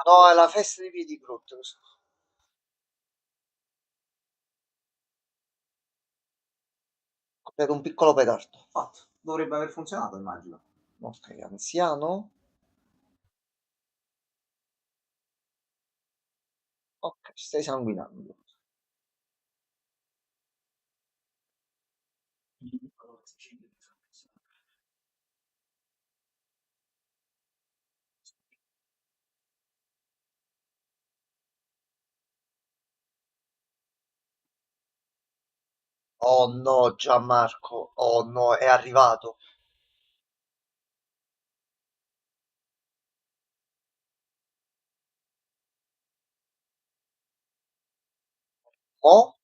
No, è la festa di piedi Groot. Ho copiato un piccolo petardo. Fatto. Dovrebbe aver funzionato, immagino. Ok, anziano. Ok, stai sanguinando. Oh no, Gianmarco. Oh no, è arrivato. Oh,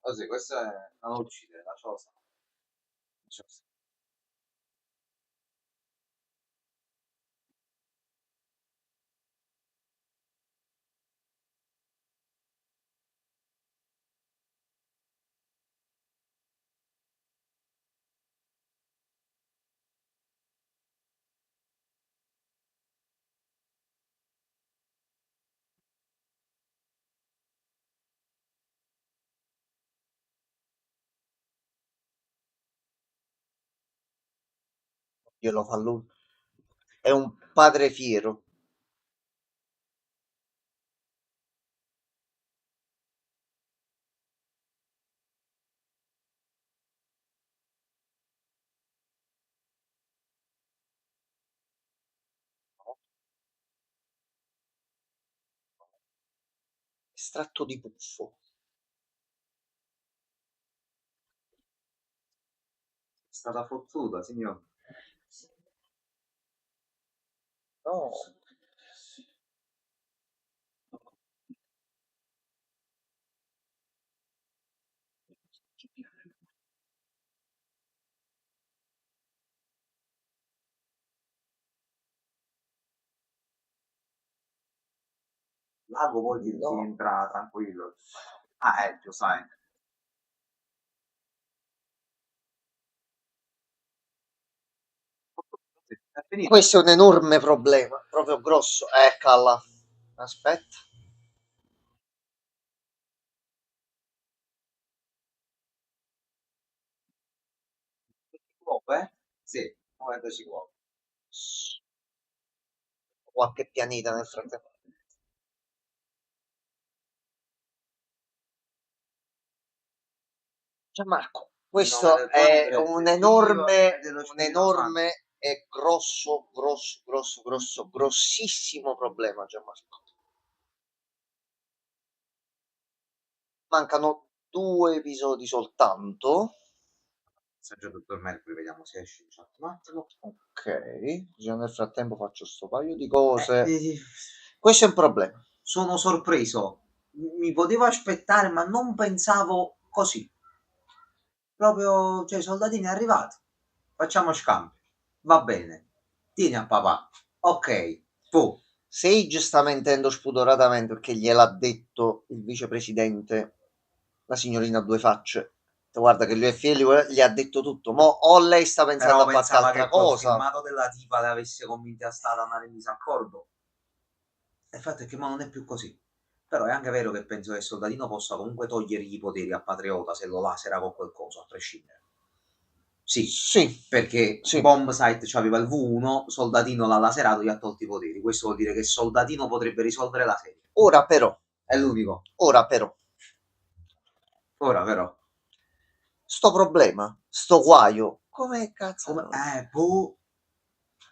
Così, questo è... Non lo uccidere, lascialo stare. glielo fa lui. È un padre fiero. Estratto di puffo. È stata fottuta, signor. No. L'ago poi ti No. entra tranquillo. Ah, lo sai. È finito. Questo è un enorme problema, proprio grosso. Eccola. Aspetta. Sì, muovendosi qua. Qualche pianeta nel frattempo. Gianmarco, questo del è tuo un e enorme, dello un Spirito Santo. enorme e grossissimo problema, Gianmarco. Mancano 2 episodi soltanto. Messaggio al dottor Mercury, vediamo se esce in chat un attimo. Ok, io nel frattempo faccio sto paio di cose. Eh, Questo è un problema. sono sorpreso. Mi potevo aspettare, ma non pensavo così. Proprio, cioè, i soldatini arrivati. Facciamo scambio. Va bene. Tieni a papà. Ok. Tu. Sage sta mentendo spudoratamente perché gliel'ha detto il vicepresidente, la signorina a due facce. Guarda che lui è fiero, gli ha detto tutto. Mo o lei sta pensando Però a qualche pensava altra che col cosa. filmato della tipa le avesse convinti a stare ad andare in disaccordo. E il fatto è che ma non è più così. Però è anche vero che penso che il soldatino possa comunque togliergli i poteri a Patriota se lo lasera con qualcosa, a prescindere. Sì, Sì, perché sì. Bombsight aveva il V1, Soldatino l'ha laserato, gli ha tolto i poteri. Questo vuol dire che Soldatino potrebbe risolvere la serie. Ora però, È l'unico. ora però, Ora però. sto problema, sto guaio, come cazzo? Come... boh.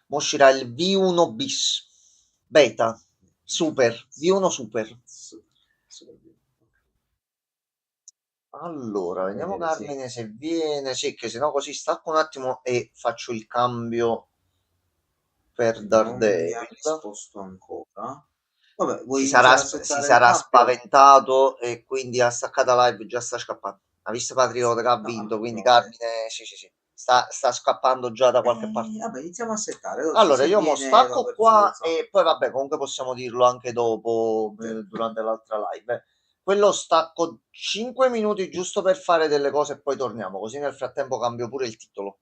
Mo uscirà il V1 bis, beta, super, V1 super. Allora, vediamo Vedere, sì. Carmine se viene, sì, che se no così stacco un attimo e faccio il cambio per Non mi ha Daredevil. risposto ancora. Vabbè, vuoi Si iniziare a si settare il sarà cambio? spaventato e quindi ha staccato la live, già sta scappando. Ha visto Patriota che ha No, vinto, quindi vabbè. Carmine, sì, sì, sì, sta scappando già da qualche parte. Vabbè, iniziamo a settare. Così Allora, se io mo viene va stacco per filo qua alzato. e poi vabbè, comunque possiamo dirlo anche dopo, durante l'altra live. Quello stacco 5 minuti giusto per fare delle cose e poi torniamo, così nel frattempo cambio pure il titolo.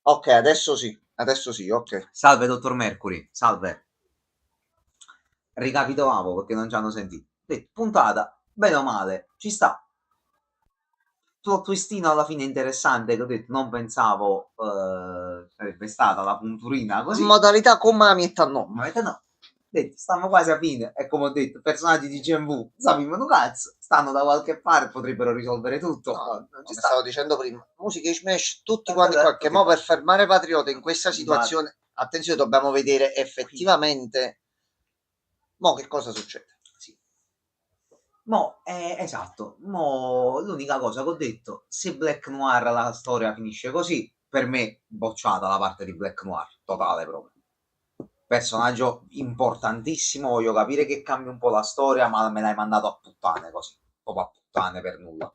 Ok, adesso sì, ok. Salve, dottor Mercury, salve. Ricapitolavo perché non ci hanno sentito. Detto, puntata, bene o male, ci sta. Plot twistino alla fine interessante, che ho detto, non pensavo sarebbe stata la punturina così. Modalità con Mami e Tannom. Ma avete no. Detto, stiamo quasi a fine. E come ho detto, personaggi di GMV, sappiamo un cazzo, stanno da qualche parte, potrebbero risolvere tutto. No, Non ci come sta. stavo dicendo prima, musica e Smash, tutti quanti qua, che Tutti mo qua. per fermare Patriota in questa situazione, attenzione, dobbiamo vedere effettivamente mo che cosa succede. Sì. Mo, esatto, mo l'unica cosa che ho detto, se Black Noir la storia finisce così, per me bocciata la parte di Black Noir, totale proprio. Personaggio importantissimo, voglio capire che cambia un po' la storia, ma me l'hai mandato a puttane così, proprio a puttane per nulla.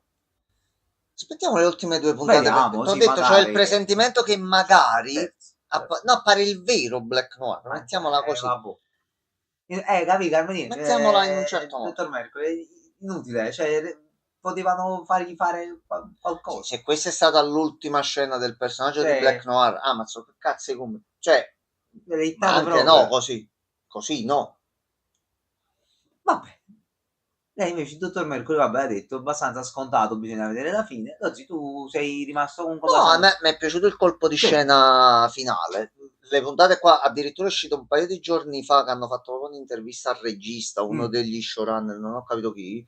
Aspettiamo le ultime due puntate. Vediamo, Ti ho sì, detto, c'ho il magari. presentimento che magari Terzo. no, appare il vero Black Noir, mettiamola così. Vabbè. Capì, Carmenino? Mettiamola in un certo modo. Dottor Mercury, è inutile, cioè, potevano fargli fare qualcosa. Se questa è stata l'ultima scena del personaggio di Cioè, Black Noir, Amazon, che cazzo è come? Cioè, ma delittato anche proprio. no, così no. Vabbè. Lei invece il dottor Mercury, vabbè, ha detto abbastanza scontato, bisogna vedere la fine. Oggi tu sei rimasto comunque No, a abbastanza. me è piaciuto il colpo di Sì. scena finale. Le puntate qua, addirittura è uscito un paio di giorni fa che hanno fatto proprio un'intervista al regista, uno degli showrunner, non ho capito chi,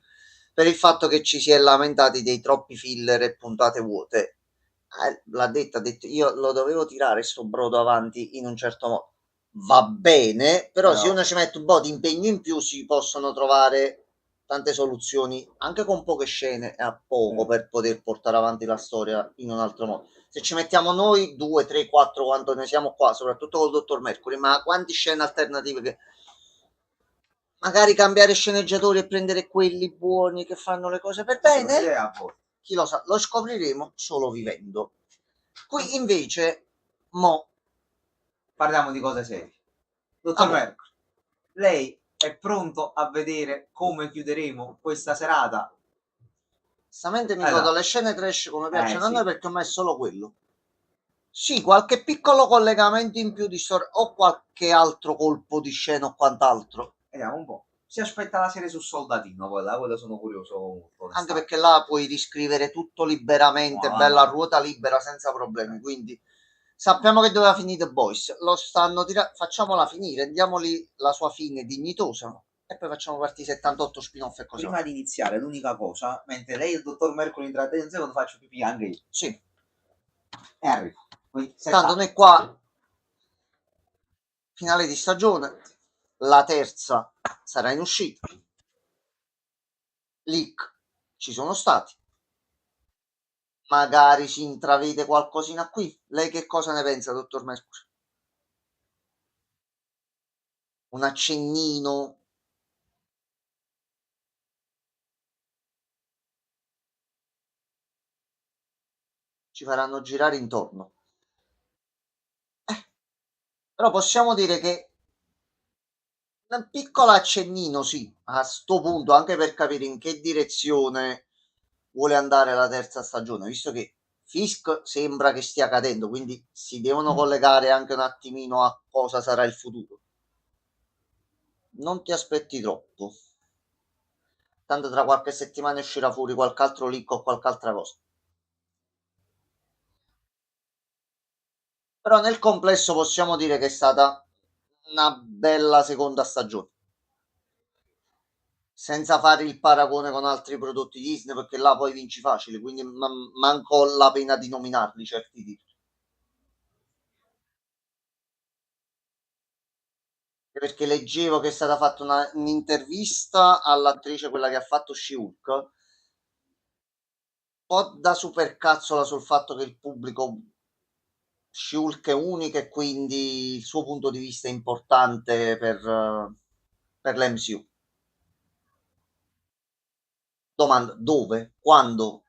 per il fatto che ci si è lamentati dei troppi filler e puntate vuote. L'ha detto, ha detto, io lo dovevo tirare sto brodo avanti in un certo modo. Va bene, però se uno ci mette un po' di impegno in più si possono trovare tante soluzioni, anche con poche scene e a poco, per poter portare avanti la storia in un altro modo. Se ci mettiamo noi 2, 3, 4 quanto ne siamo qua, soprattutto col dottor Mercury, ma quante scene alternative che magari cambiare sceneggiatori e prendere quelli buoni che fanno le cose per bene? Chi lo sa, lo scopriremo solo vivendo. Qui invece, mo, Parliamo di cose serie. Dottor mo, Mercury, lei è pronto a vedere come chiuderemo questa serata? onestamente mi Allora. godo le scene trash come piacciono a Sì. noi perché ormai è solo quello. Sì, qualche piccolo collegamento in più di storia o qualche altro colpo di scena o quant'altro. Vediamo un po'. Si aspetta la serie su Soldatino, quello sono curioso molto. Anche perché là puoi riscrivere tutto liberamente, Wow, bella a no. ruota libera senza problemi. Quindi sappiamo che doveva finire The Boys. Lo stanno facciamola finire, diamogli la sua fine dignitosa e poi facciamo partire 78 spin-off e così. Prima di iniziare, l'unica cosa, mentre lei e il dottor Mercury intrattengono, un secondo faccio pipì anche io. Sì. E arrivo. Tanto noi qua, finale di stagione, la terza sarà in uscita. Leak ci sono stati. Magari si intravede qualcosina qui. Lei che cosa ne pensa, dottor Mercury? Un accennino? Ci faranno girare intorno. Però possiamo dire che un piccolo accennino, sì, a sto punto, anche per capire in che direzione vuole andare la terza stagione, visto che Fisk sembra che stia cadendo, quindi si devono collegare anche un attimino a cosa sarà il futuro. Non ti aspetti troppo. Tanto tra qualche settimana uscirà fuori qualche altro leak o qualche altra cosa. Però nel complesso possiamo dire che è stata una bella seconda stagione. Senza fare il paragone con altri prodotti Disney, perché là poi vinci facile, quindi manco la pena di nominarli certi titoli. Perché leggevo che è stata fatta un'intervista all'attrice, quella che ha fatto She-Hulk, un po' da supercazzola sul fatto che il pubblico She-Hulk è unica e quindi il suo punto di vista è importante per l'MCU. Domanda, dove? Quando?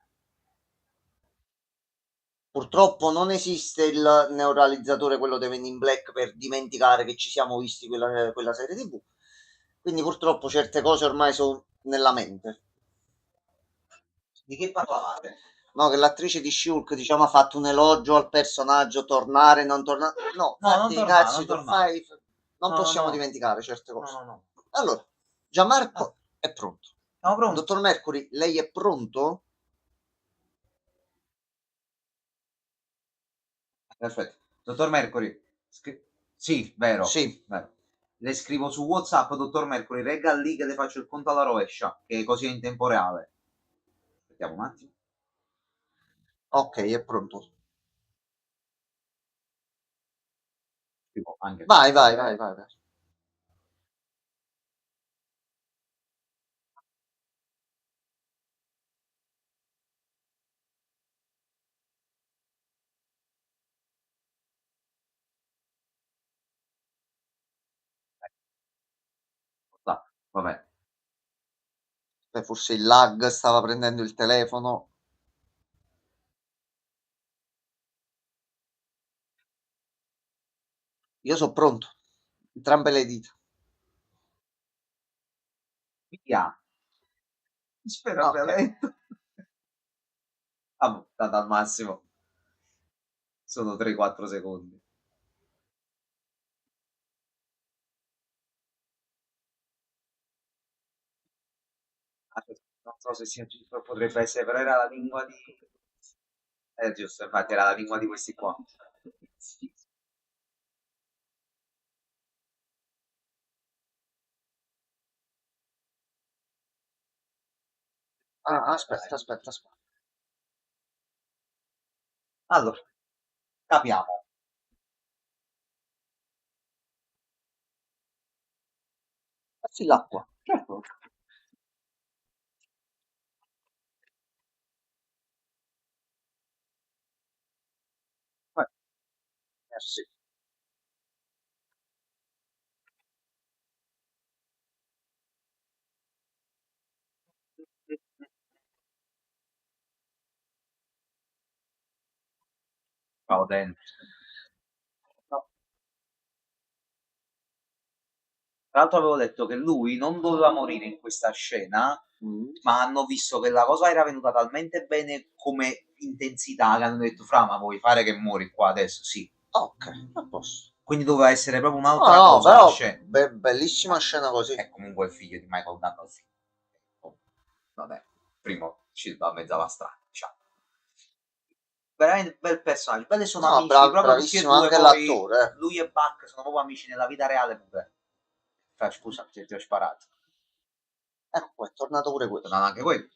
Purtroppo non esiste il neuralizzatore, quello dei Men in Black, per dimenticare che ci siamo visti quella serie TV. Quindi purtroppo certe cose ormai sono nella mente. Di che parlavate? No, che l'attrice di Shulk, diciamo, ha fatto un elogio al personaggio, tornare, non tornare. No, No, non fatti i tornare, cazzi, non tu tornare. fai. Non No, no, possiamo no. dimenticare certe No, cose. no, no. Allora, Ah, Gianmarco è pronto. siamo pronti? Dottor Mercury, lei è pronto? Perfetto. Dottor Mercury, sì, vero, Sì. vero. Le scrivo su WhatsApp, dottor Mercury, regga lì che le faccio il conto alla rovescia, che così è in tempo reale. Aspettiamo un attimo. Ok, è pronto. Scrivo anche Vai, vai, vai, vai, vai. qua. Vabbè. Forse il lag stava prendendo il telefono. Io sono pronto. Entrambe le dita. Via. Spero abbia Ok. letto. Ah, tanto al massimo. Sono 3-4 secondi. Non so se sia giusto, potrebbe essere, però era la lingua di... giusto, infatti era la lingua di questi qua. Ah, aspetta, aspetta, aspetta. Allora, capiamo. Passi l'acqua. Certo. Vai. Merci. Ciao, Dan. No. Tra l'altro avevo detto che lui non doveva morire in questa scena, Mm. ma hanno visto che la cosa era venuta talmente bene come intensità che hanno detto, Fra, ma vuoi fare che muori qua adesso? Sì. Ok, a posto. Quindi doveva essere proprio No, un'altra no, cosa la però scena. bellissima scena così. È comunque il figlio di Michael Gandolfini. Oh, vabbè, primo ci va a mezza la strada, diciamo. Veramente bel personaggio. Belli sono No, amici, proprio tutti e bravissimo due anche poi. l'attore. Lui e Buck sono proprio amici nella vita reale pure. Scusa, ti ho sparato. Ecco, è tornato pure Non quello. anche quello.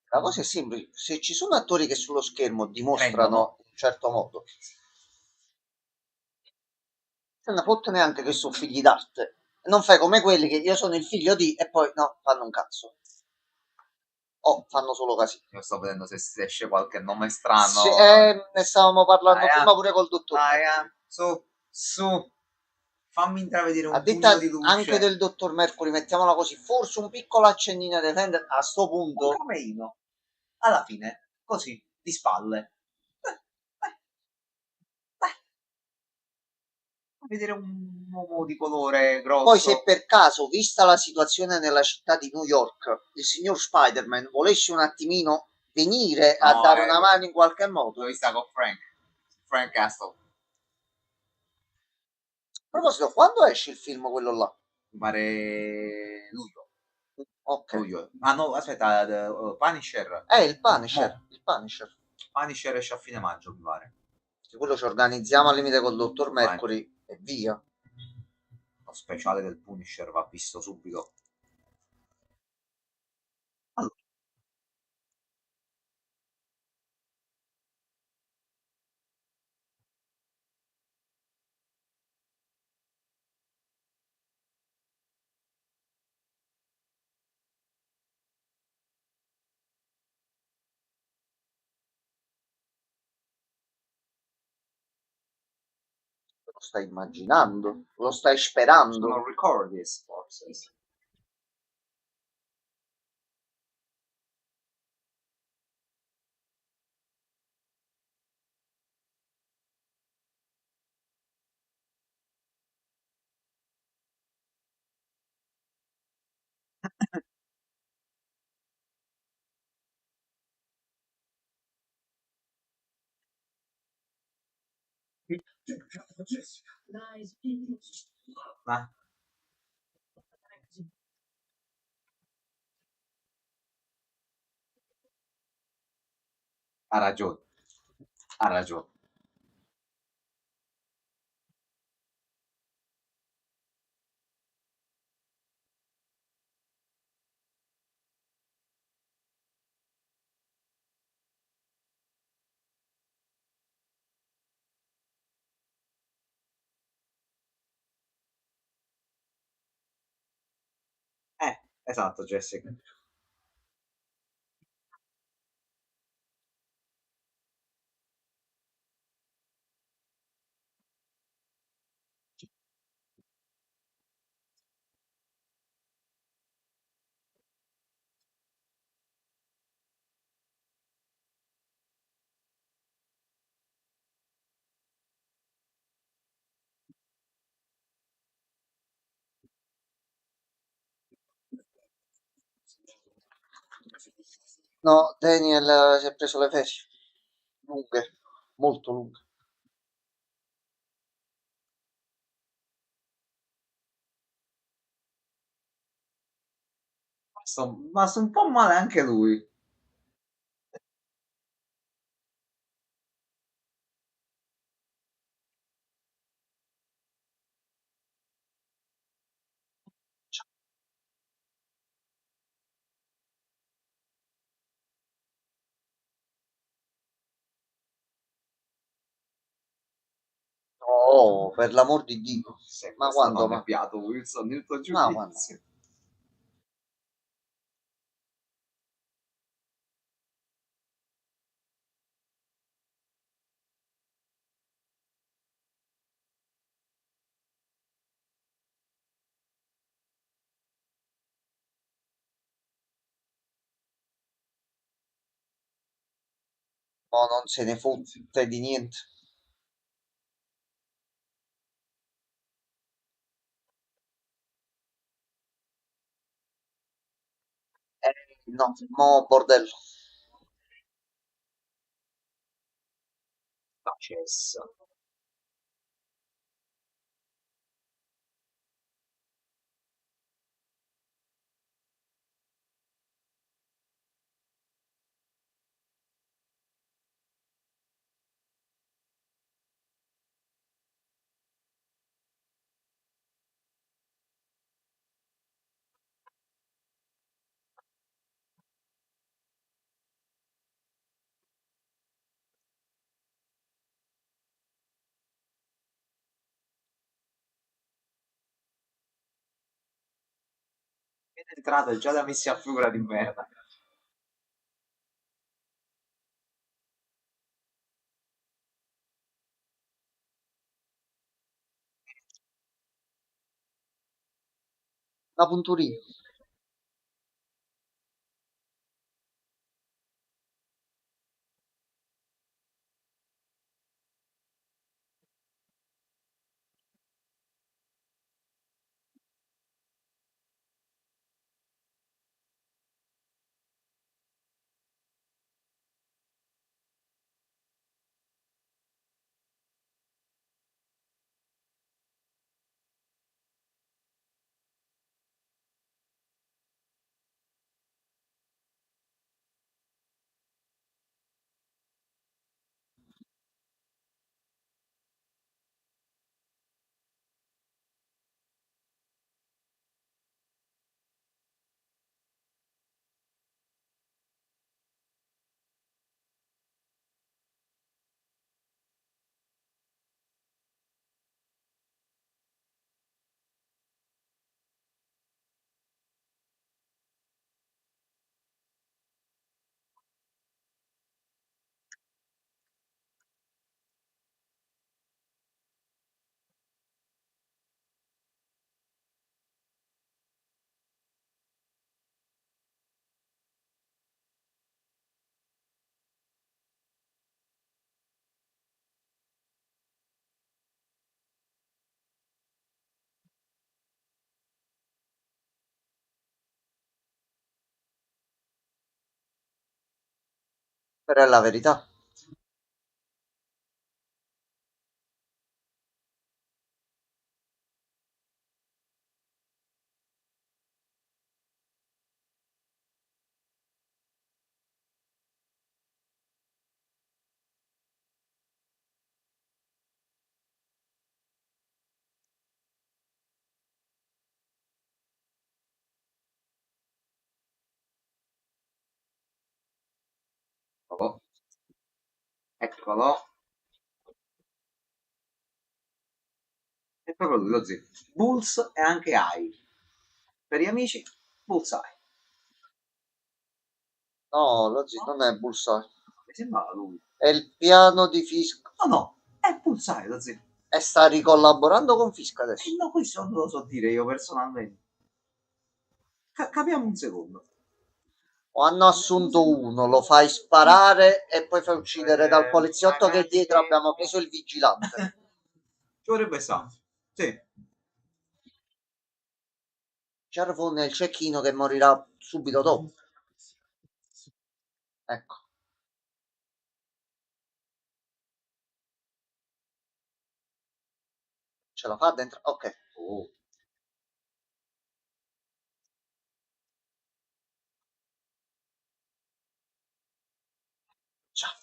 La cosa è semplice, se ci sono attori che sullo schermo Prendono. dimostrano in un certo modo, se ne fotte neanche che sono figli d'arte. Non fai come quelli che io sono il figlio di e poi no, fanno un cazzo. O fanno solo casino. Io sto vedendo se esce qualche nome Sì, strano. ne stavamo parlando Dai, prima pure col dottor dai, Mercury. su, su. Fammi intravedere A un pugno di detta anche luce. del dottor Mercury, mettiamola così, forse un piccolo accennino di Fender a sto Un punto. cameino. Alla fine, così, di spalle. Eh, vedere un uomo di colore Poi se grosso. per caso, vista la situazione nella città di New York, il signor Spider-Man volesse un attimino venire a No, dare una mano in qualche l'ho modo. vista con Frank. Frank Castle. A proposito, quando esce il film quello là? Mi pare luglio. Ok. Luglio. Ah no, aspetta, Punisher. Il Punisher, Mo. il Punisher. Punisher esce a fine maggio, mi pare. Di quello ci organizziamo al limite col dottor Vai. Mercury e via. Lo speciale del Punisher va visto subito. Allora, Lo stai immaginando? Lo stai sono sperando? record this forces. Peccato, Jessica. Dai, spingi. Ma Così. ha ragione, ha ragione. Esatto, Jessica. No, Daniel si è preso le ferie. Lunghe, molto lunghe. Ma sta un po' male anche lui. No, per l'amor di Dio. Sempre Ma stato quando? annebbiato Wilson nel tuo Ma quando? giudizio. No, non se ne fotte di niente. No, mo bordello. La cessa. È entrato e già da messi a figura di merda. Una punturina. Però è la verità. Eccolo. È proprio lui, lo zio. Bulls e anche AI. Per gli amici, Bullseye. No, lo zio non è Bullseye. Mi sembrava lui. È il piano di Fisca. No, no, è Bullseye, lo zio. E sta ricollaborando con Fisca adesso. No, questo non lo so dire io personalmente. Capiamo un secondo. O hanno assunto uno, lo fai sparare e poi fai uccidere dal poliziotto che dietro abbiamo preso il vigilante. Ci vorrebbe stato. Sì. Cervo nel cecchino che morirà subito dopo. Ecco. Ce la fa dentro? Ok. Oh. Ciao.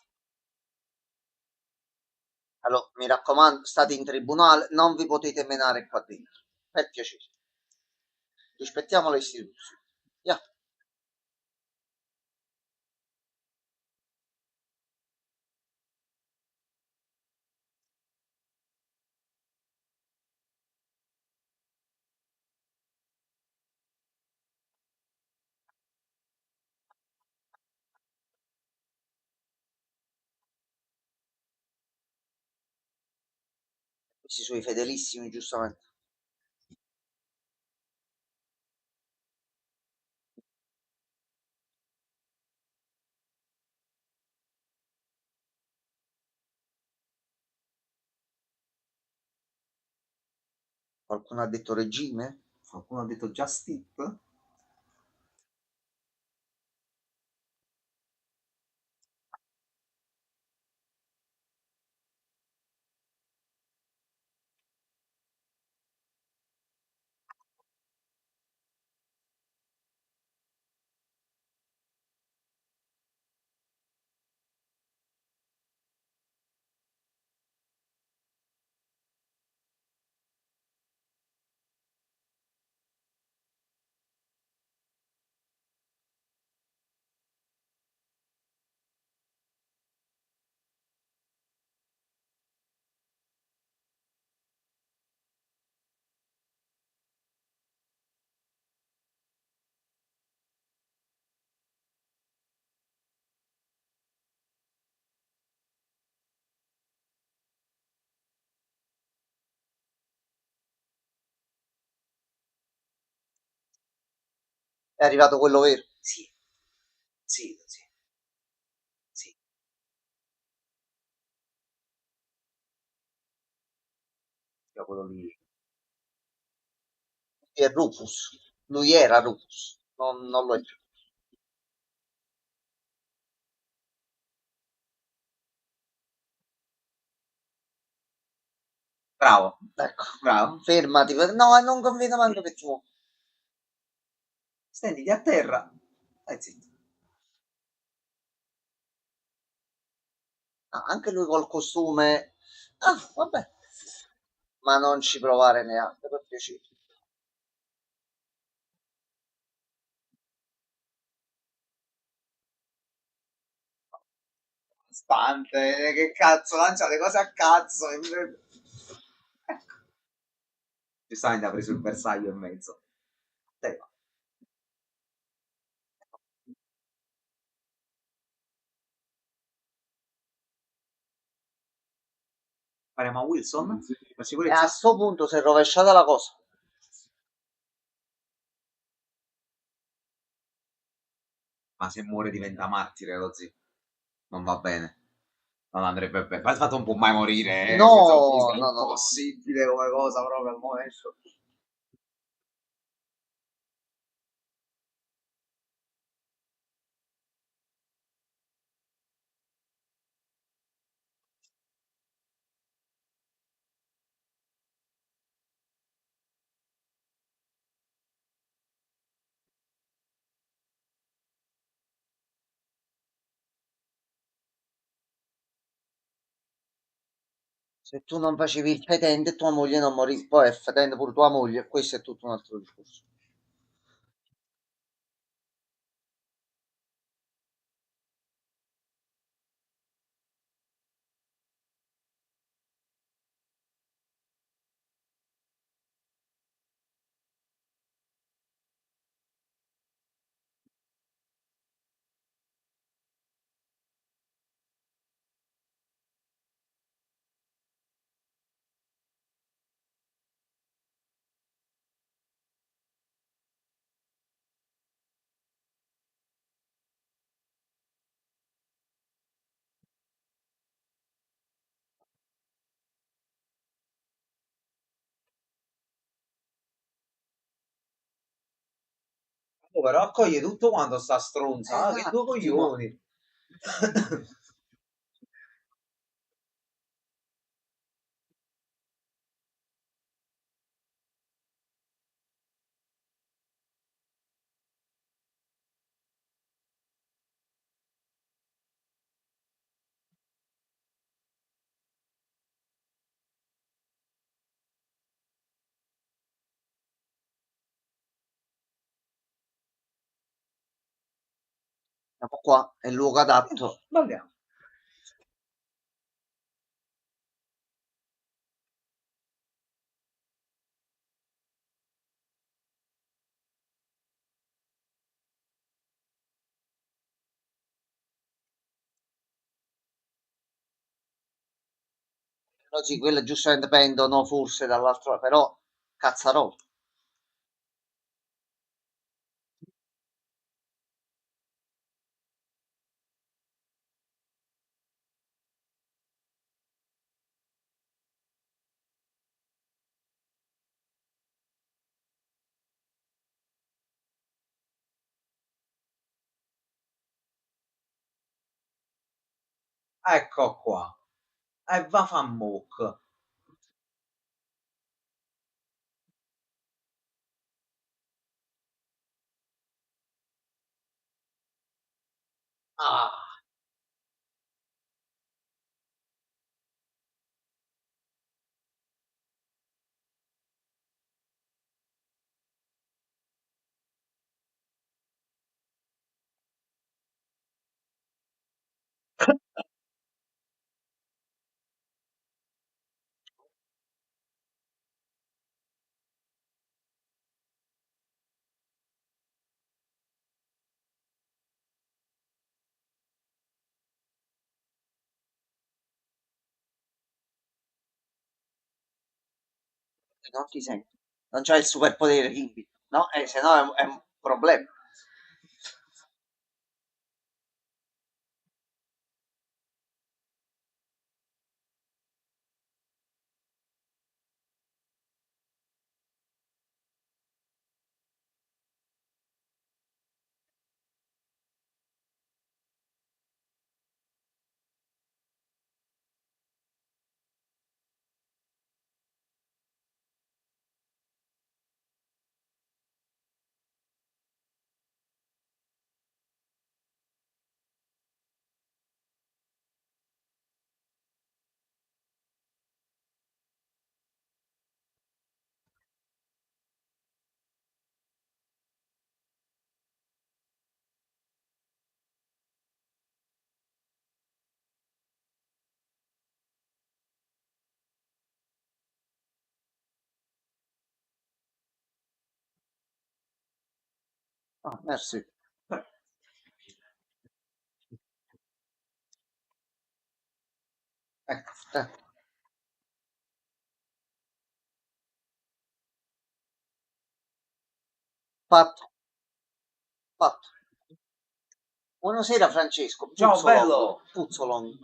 Allora, mi raccomando, state in tribunale, non vi potete menare qua dentro. Per piacere. Rispettiamo le istituzioni. Yeah. Questi suoi fedelissimi, giustamente. Qualcuno ha detto regime? Qualcuno ha detto Just Tip? È arrivato quello vero? Sì. Sì, sì. Sì. Quello lì. È Rufus. Lui era Rufus. Non lo è più. Bravo. Ecco. Bravo. Fermati. No, non conviene manco che ti muovi. Stenditi a terra. Zitto. Ah, anche lui col costume. Ah, vabbè. Ma non ci provare neanche, per piacere. Stante, che cazzo, lancia le cose a cazzo. Ecco. Giustamente ha preso il bersaglio in mezzo. Dai, va. Faremo a Wilson per E sicurezza. a sto punto si è rovesciata la cosa. Ma se muore diventa martire lo zio. Non va bene. Non andrebbe bene. Ma non può mai morire, No, senza autista. È no, no. impossibile come cosa proprio al momento. Se tu non facevi il fetente, tua moglie non moriva. Poi è fetente pure tua moglie. Questo è tutto un altro discorso. Oh, però accoglie tutto quanto sta stronza, che due Esatto, Timo. coglioni. Siamo qua, è il luogo adatto. Balliamo. Però sì, quelle giustamente pendono forse dall'altro lato, però cazzarò. Ecco qua. E va fa muc. Ah, Non ti sento. Non c'hai il superpotere, Kimby. No, se no è un problema. Ah, merci. Ecco, fatto, fatto. Buonasera Francesco, ciao Puzzolong, bello. Puzzolong.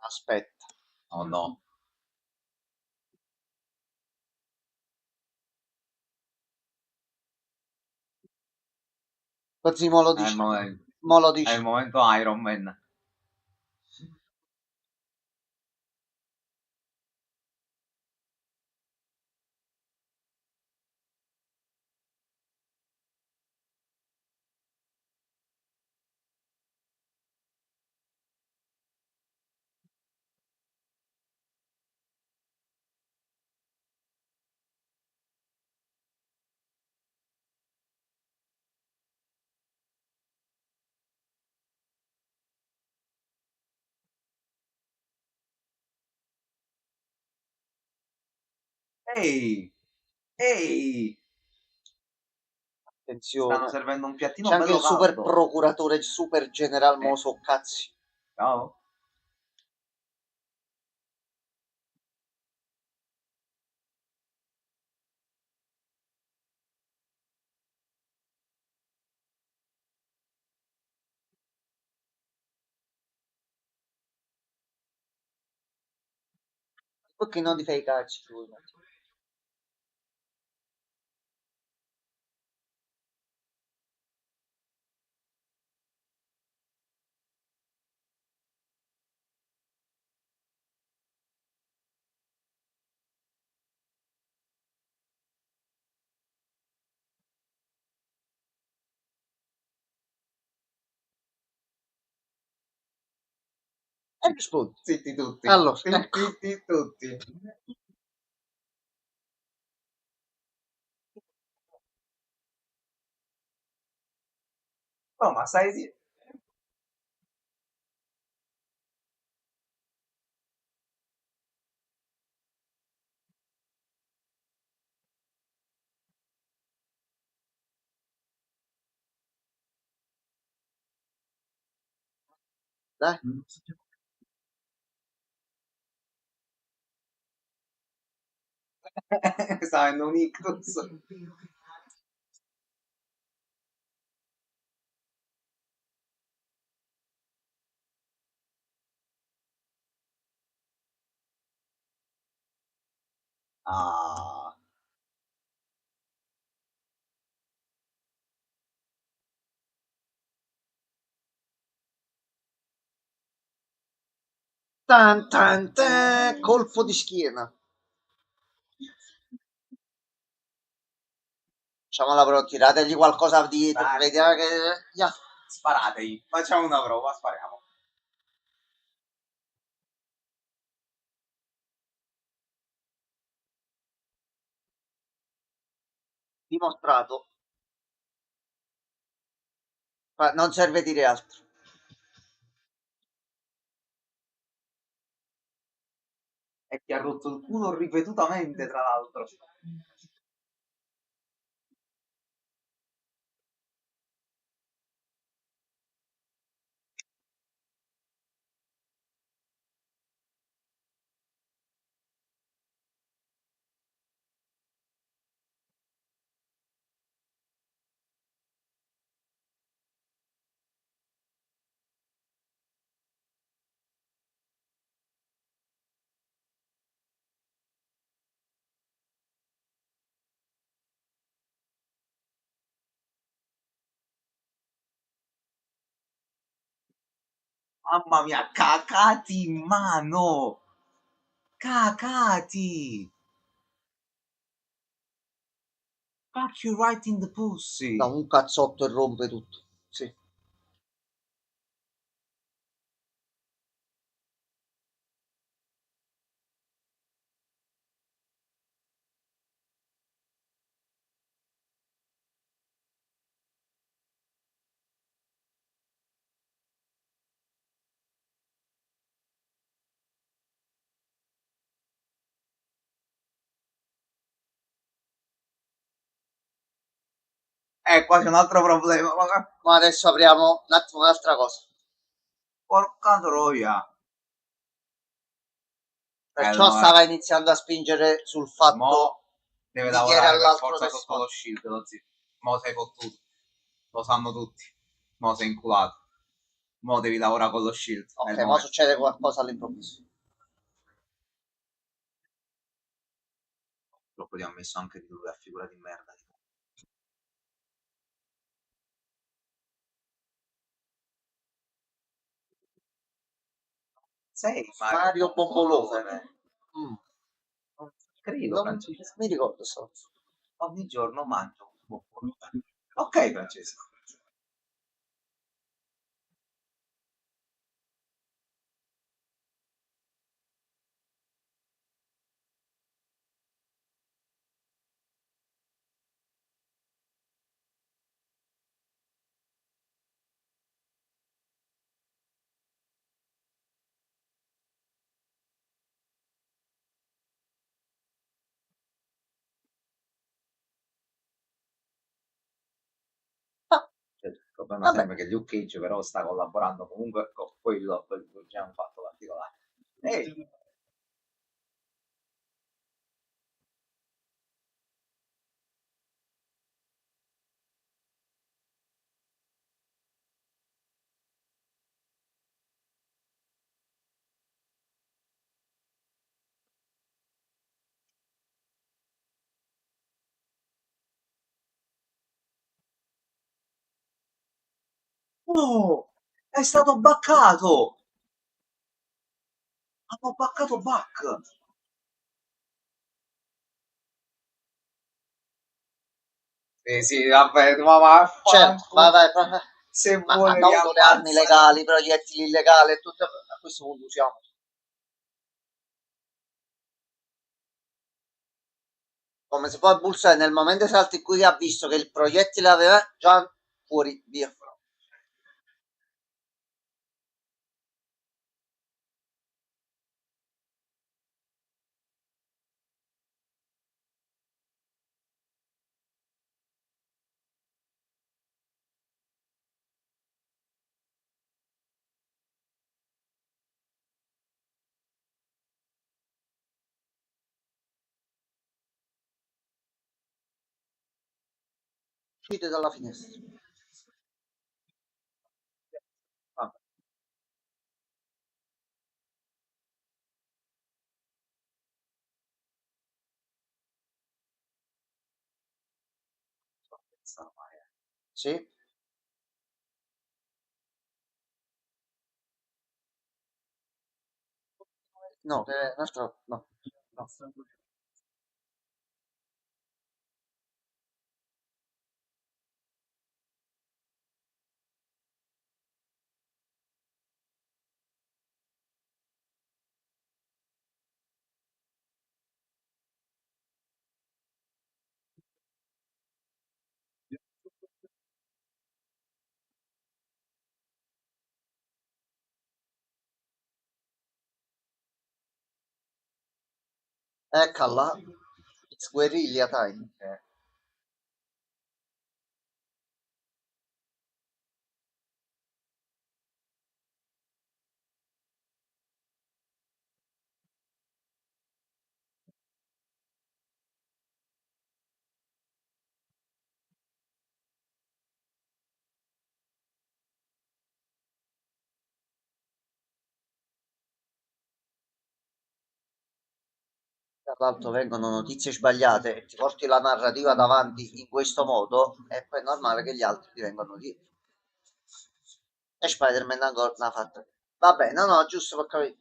Aspetta, Oh no. così mo lo È il dici. momento, Mo lo è il dici. momento Iron Man. Ehi, ehi, stanno Attenzione. servendo un C'è piattino anche il bello super caldo. procuratore, il super general Eh, Moso cazzi. ciao. Perché non ti fai i cazzi tu? E rispondi. Zitti tutti. Allora, ecco. Zitti tutti. No, ma sai di... Dai. Sta avendo un ictus. Ah. Tan, tan, tan, colpo di schiena. Facciamola però, tirategli qualcosa dietro, Dai. vediamo che... Ya. Sparategli. Facciamo una prova, spariamo. Dimostrato. Ma non serve dire altro. E ti ha rotto il culo ripetutamente, tra l'altro. Mamma mia, cacati in mano! Cacati! Fuck you right in the pussy! Da un cazzotto e rompe tutto. Sì. Qua c'è un altro problema. Ma adesso apriamo un attimo un'altra cosa. Porca troia! Perciò no, stava iniziando a spingere sul fatto Mo deve di ieri lavorare per all'altro forza sotto testone. lo shield, lo zio. Mo sei fottuto. Lo sanno tutti. Mo sei inculato. Mo devi lavorare con lo shield. È Ok, il ma momento. succede qualcosa all'improvviso. Purtroppo ti ha messo anche di lui a figura di merda. Sei Mario Bombolone. Mm. Credo, Non Francesco. mi ricordo solo. Ogni giorno mangio un bombolone. Ok, Francesco. Ah, Cioè, il problema vabbè, sembra che Luke Cage però sta collaborando comunque con quello che c'è un fatto particolare. Ehi, Oh, è stato baccato! Hanno baccato Bach! Sì, vabbè, ma Certo, vai, vaffanculo. vai, Se ma hanno vuole li avuto le armi ammazza. legali, proiettili illegali e tutto, a questo punto usiamo. Come si può espulsare nel momento esatto in cui ha visto che il proiettile aveva già fuori, via. Uscite dalla finestra. Vabbè. Sì? No, un altro, no. No. Eccola. It's guerriglia time. Tra l'altro vengono notizie sbagliate e ti porti la narrativa davanti in questo modo e poi è normale che gli altri ti vengano dietro. E Spider-Man ancora non ha fatto. Vabbè, no, no, giusto per capire.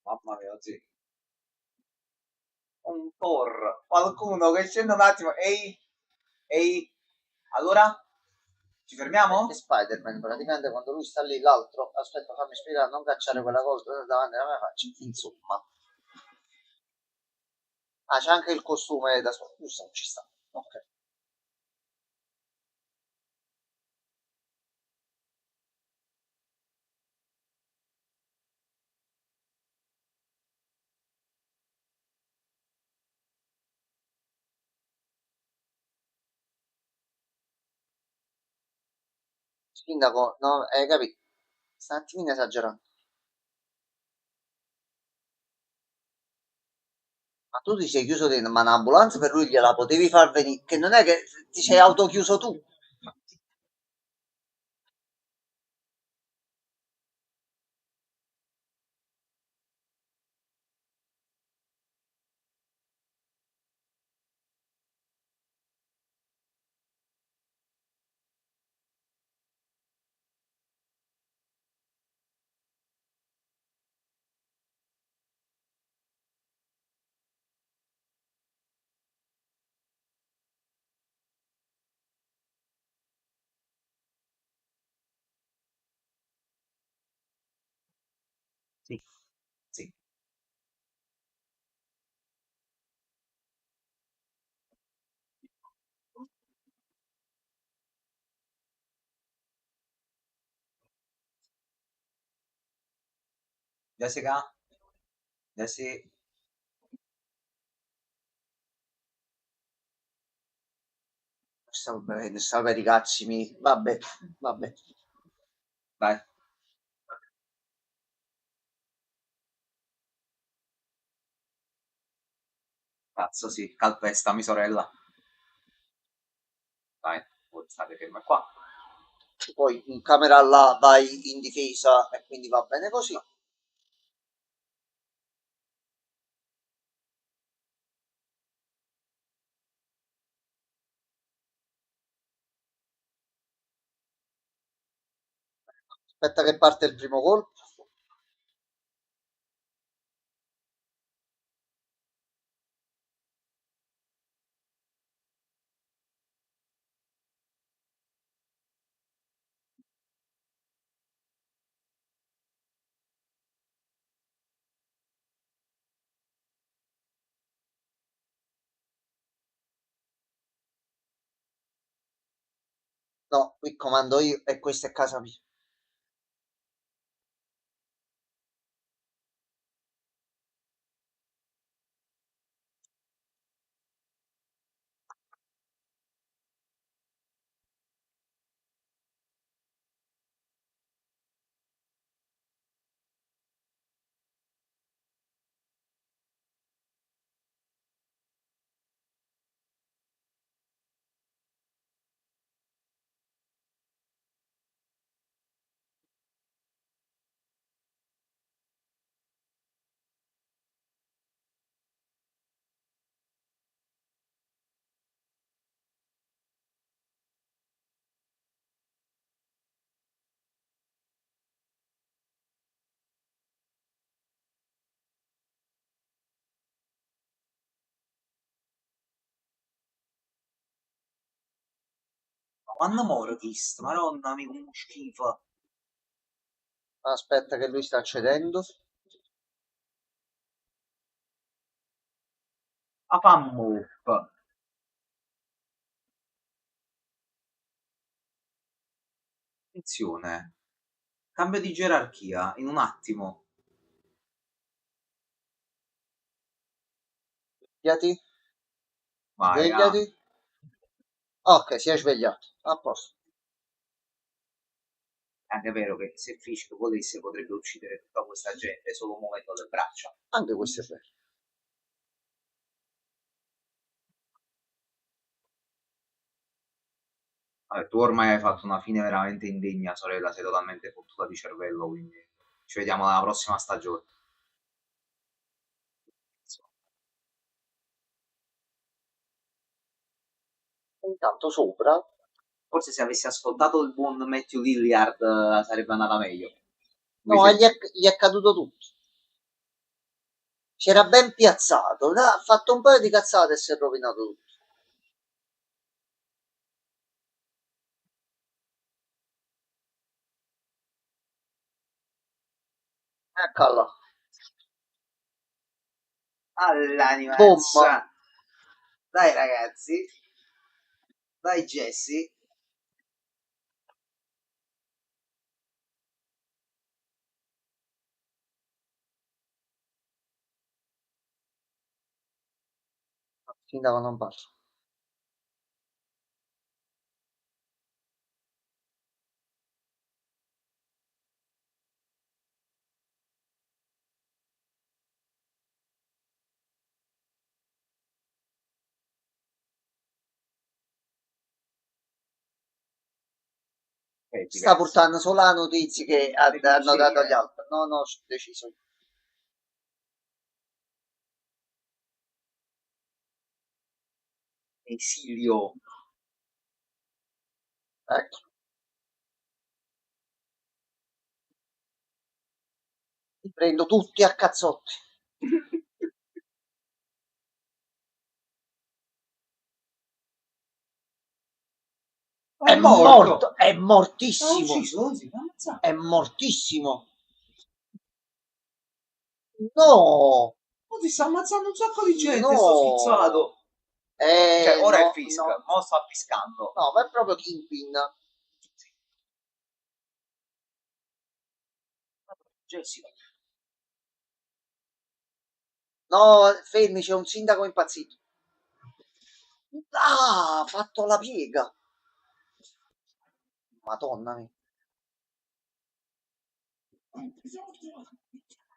Mamma mia, sì. Un Thor. Qualcuno che scende un attimo. Ehi, ehi. Allora? Ci E fermiamo? Spider-Man praticamente quando lui sta lì, l'altro, aspetta, fammi spiegare, non cacciare quella cosa davanti alla mia faccia. Insomma. Ah, c'è anche il costume da solo, giusto, ci sta. Ok. Sindaco, no, hai capito? Sta un attimino esagerando. Ma tu ti sei chiuso dentro, ma un'ambulanza per lui gliela potevi far venire, che non è che ti sei autochiuso tu. Sì, sì. Jessica? Jessica? Stavo bevendo, stavo per i cazzi miei. Vabbè, vabbè. Vai. Cazzo sì, calpestami sorella. Vai, state ferma qua. Poi in camera là vai in difesa e quindi va bene così. Aspetta che parte il primo colpo. No, qui comando io e questa è casa mia. Quando muore questo? Madonna, mi come schifo. Aspetta che lui sta accedendo. A Pammop. Attenzione. Cambio di gerarchia in un attimo. Svegliati, Vai, svegliati. Ok, si è svegliato. A posto. È anche vero che se Fischio volesse potrebbe uccidere tutta questa gente solo muovendo le braccia. Anche questo è vero. Vabbè, tu ormai hai fatto una fine veramente indegna, sorella, sei totalmente fottuta di cervello, quindi ci vediamo alla prossima stagione. Intanto sopra. Forse se avessi ascoltato il buon Matthew Lilliard sarebbe andata meglio. No, Invece, gli è caduto tutto. Si era ben piazzato. Ha fatto un paio di cazzate e si è rovinato tutto. Eccola. all'anima. Boom. Dai ragazzi, dai Jesse. Sindaco non passa. Sta portando solo la notizia che hanno dato gli altri. No, no, ho deciso. Esilio. Ecco. Li prendo tutti a cazzotti. È morto, è mortissimo. È mortissimo. No. Si sta ammazzando un sacco di gente, No. sto schizzato. Cioè, ora no, è Fisk, no. mo sta fiscando. No, ma è proprio Kingpin. Jessica. No, fermi, c'è un sindaco impazzito. Ah, ha fatto la piega. Madonna mia.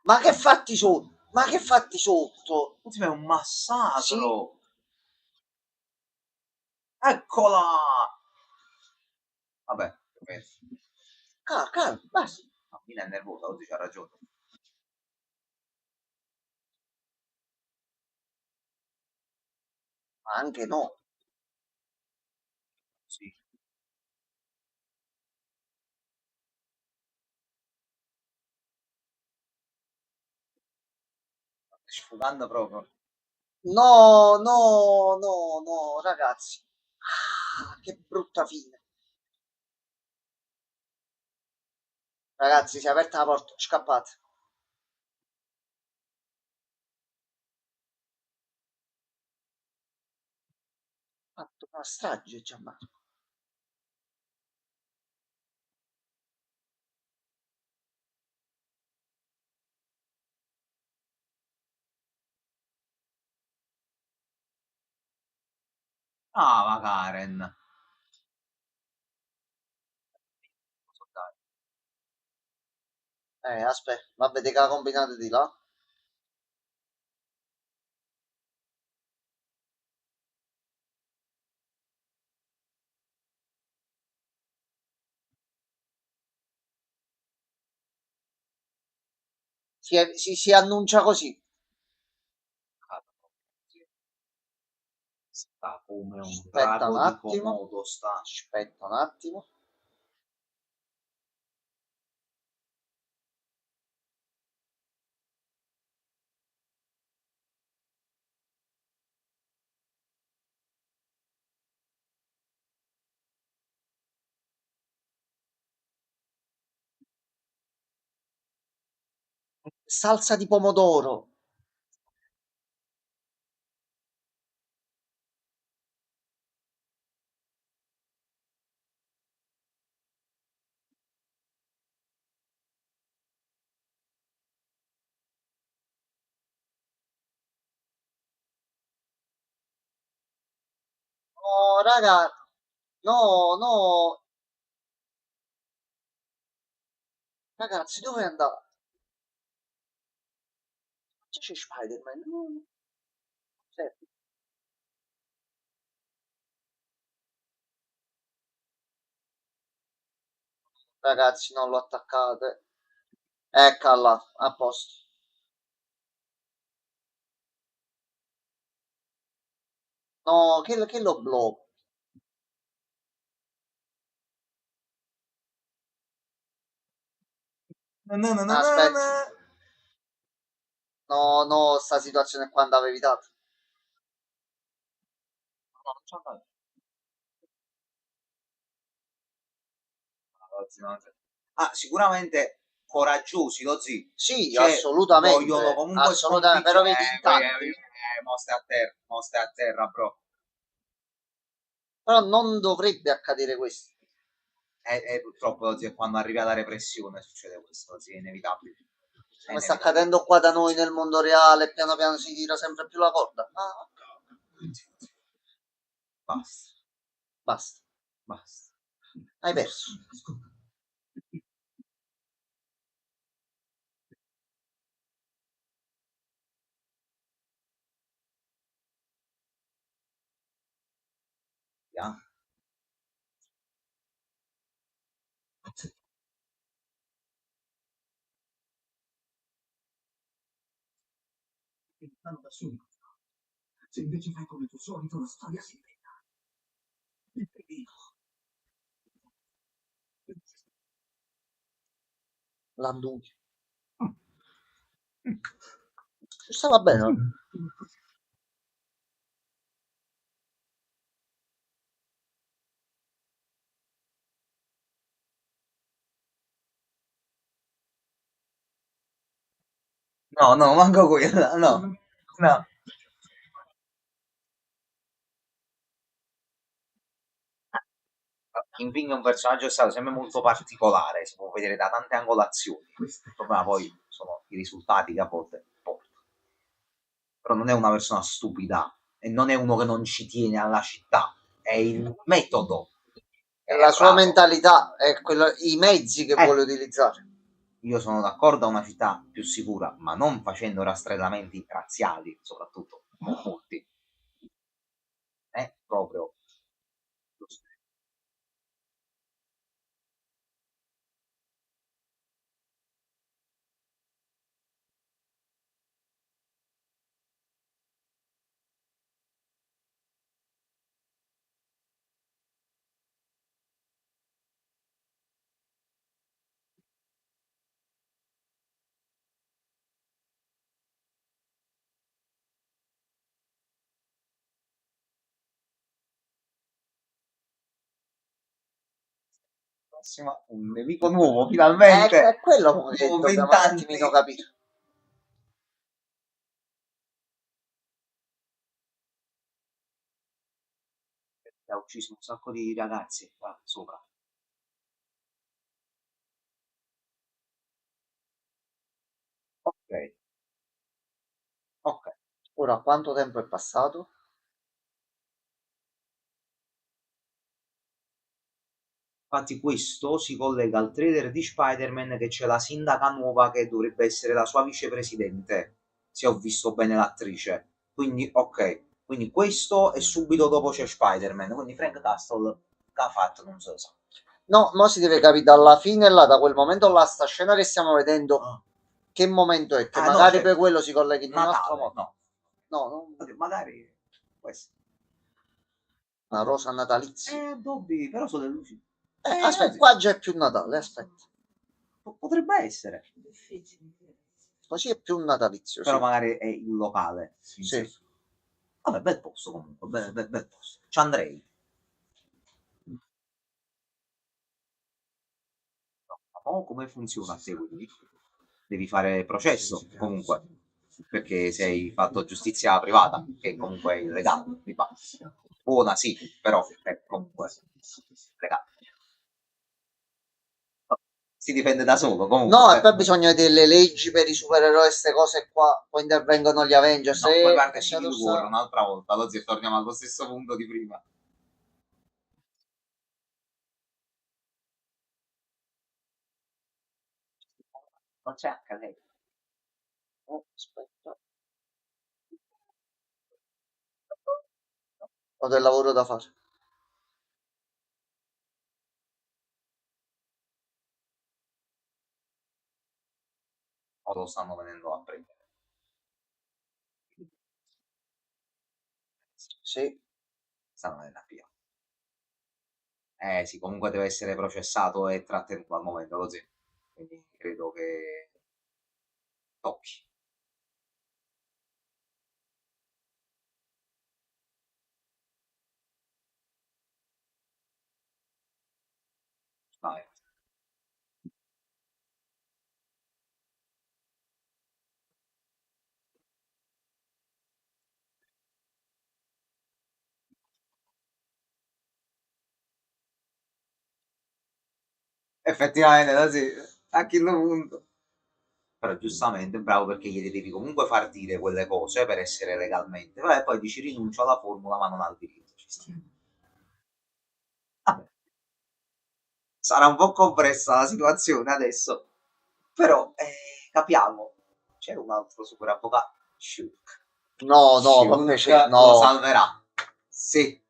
Ma che fatti sotto? Ma che fatti sotto? È un massacro. Sì. Eccola. Vabbè, Calma, basta. no, Mina è nervosa, oggi c'ha ragione. Ma anche no. Sì. Sfugando proprio. No, no, no, no, ragazzi. Ah, che brutta fine. Ragazzi, si è aperta la porta, scappate. Ha fatto una strage, Gianmarco. Ah, ma Karen. Aspetta, va a vedere che ha combinato di là. Si annuncia così. Sta come un Aspetta drago un di attimo. Komodo, sta. Aspetta un attimo. Salsa di pomodoro. No, raga. No, no. Ragazzi, dove è andato? C'è Spider-Man. No. Sì. Ragazzi, non lo attaccate. Eccola, a posto. No, che lo blocco. Aspetta. No, no, sta situazione qua andava evitata. No, non c'è andato. Ah, sicuramente coraggiosi, lo zio. Sì, Cioè, assolutamente. vogliono comunque Assolutamente. Però vedi in tanti. mo stai a terra, bro. Però non dovrebbe accadere questo. Purtroppo zio, quando arrivi alla repressione succede questo, zio, è inevitabile. Come sta accadendo qua da noi nel mondo reale, piano piano si tira sempre più la corda. Ah, Basta, basta, basta. hai perso. Yeah. Fanno da soli. Se invece fai come tuo solito, la storia si inventa. Il pedino. Landucci. Stava bene. No, no, manco quella, no, no. Kingpin è un personaggio che è stato sempre molto particolare, si può vedere da tante angolazioni. Il problema poi sono i risultati che a volte porta. però non è una persona stupida e non è uno che non ci tiene alla città, è il metodo. È la sua errato. mentalità, è i mezzi che vuole utilizzare. Io sono d'accordo a una città più sicura, ma non facendo rastrellamenti razziali, soprattutto molti. È proprio un nemico nuovo, finalmente. È quello che Dopo dobbiamo 20 un anni. attimino capire. Ha ucciso un sacco di ragazzi qua sopra. Ok, ok. Ora, quanto tempo è passato? Infatti questo si collega al trailer di Spider-Man che c'è la sindaca nuova che dovrebbe essere la sua vicepresidente, se ho visto bene l'attrice. Quindi, ok. Quindi questo e subito dopo c'è Spider-Man. Quindi Frank Castle che ha fatto, non so sa. No, mo si deve capire dalla fine là, da quel momento là, sta scena che stiamo vedendo, che momento è, che Ah, no, magari certo. per quello si collega in un altro Natale, modo. no. No, no, Oddio, magari questo. una rosa natalizia. Dobby, però sono le luci. Aspetta, qua già è più Natale, aspetta. Potrebbe essere. Così è più natalizio, Però sì. magari è il locale. Sì. Vabbè, bel posto comunque, bel posto. Ci andrei. No, come funziona a te quindi? Devi fare processo comunque, perché sei fatto giustizia privata, che comunque è illegale, di base. Buona sì, però è comunque legale. Si difende da solo comunque. No, e poi bisogna delle leggi per i supereroi, queste cose qua. Poi intervengono gli Avengers. No, poi guarda E Civil War un'altra volta, lo zio, torniamo allo stesso punto di prima. Non c'è anche lei. Oh, aspetta. Ho del lavoro da fare. O lo stanno venendo a prendere. Sì. Stanno venendo a via. Sì, comunque deve essere processato e trattenuto al momento così. Quindi credo che tocchi. Vai. Effettivamente così, a chi lo punto. Però giustamente, bravo perché gli devi comunque far dire quelle cose per essere legalmente. Vabbè, poi dici rinuncio alla formula ma non al diritto. Ci sta. Vabbè. Sarà un po' compressa la situazione adesso, però capiamo. C'è un altro super avvocato, Shulk. No, Shulk no. lo salverà. Sì.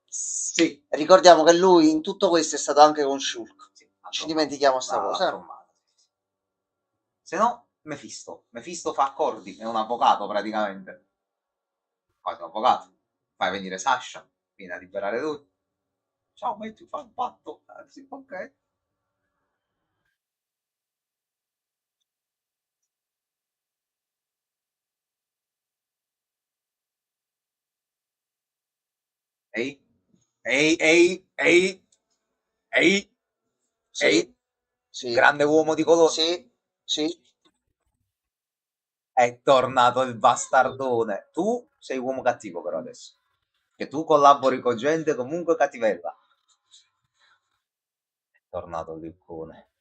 Sì. Ricordiamo che lui in tutto questo è stato anche con Shulk. Sì, Ci dimentichiamo sta cosa. Se no, Mephisto. Mephisto fa accordi, è un avvocato praticamente. Fai un avvocato, fai venire Sasha, vieni a liberare tutti. Ciao, metti, fa un patto. Sì, ok. Ehi, ehi, ehi, ehi, ehi, Sì, ehi, sì, grande uomo di colore. sì, sì. È tornato il bastardone. Tu sei uomo cattivo però adesso. Che tu collabori con gente comunque cattivella. È tornato il liccone.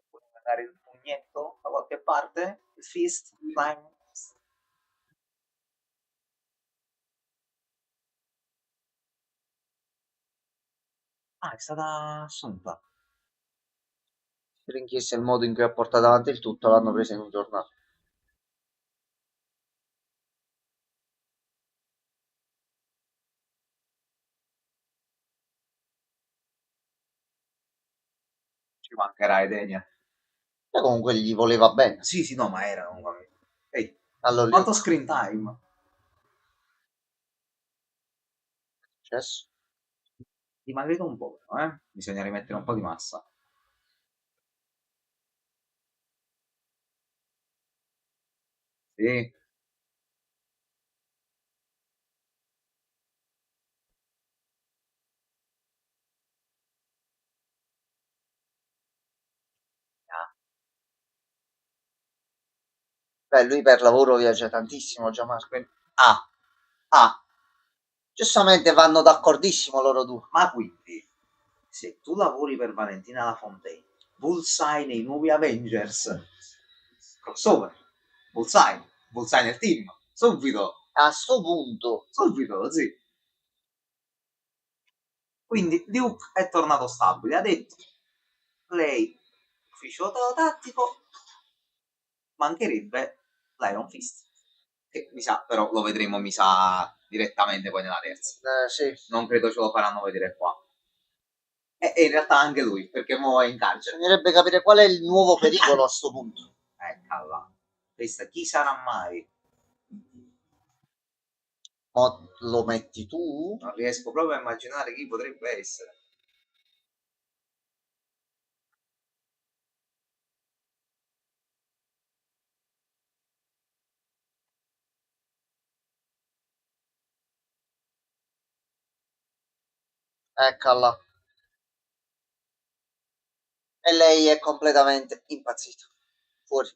Puoi magari il Nietto, da qualche parte? Il Fist? Slime? Ah, è stata assunta. Rinchiesta il modo in cui ha portato avanti il tutto, l'hanno presa in un giornale. Ci mancherà Edenia. E comunque gli voleva bene. Sì, sì, no, ma era comunque. Ehi, Allora, quanto screen time? successo? Dimagrito un po', eh? Bisogna rimettere un po' di massa. Sì. Ah, Beh, lui per lavoro viaggia tantissimo, Gianmarco. ah, ah, Giustamente vanno d'accordissimo loro due. ma quindi, se tu lavori per Valentina La Fontaine, Bullseye nei nuovi Avengers, crossover, Bullseye nel team, subito, A sto punto, subito, sì. Quindi Luke è tornato stabile, ha detto, lei, ufficio tattico, mancherebbe l'Iron Fist. Che mi sa, però lo vedremo, mi sa, direttamente poi nella terza. sì. Non credo ce lo faranno vedere qua. E in realtà anche lui, perché mo è in carcere. Bisognerebbe capire qual è il nuovo pericolo a sto punto. Eccola. Questa chi sarà mai? Mo lo metti tu? Non riesco proprio a immaginare chi potrebbe essere. Eccola. E lei è completamente impazzita. Fuori.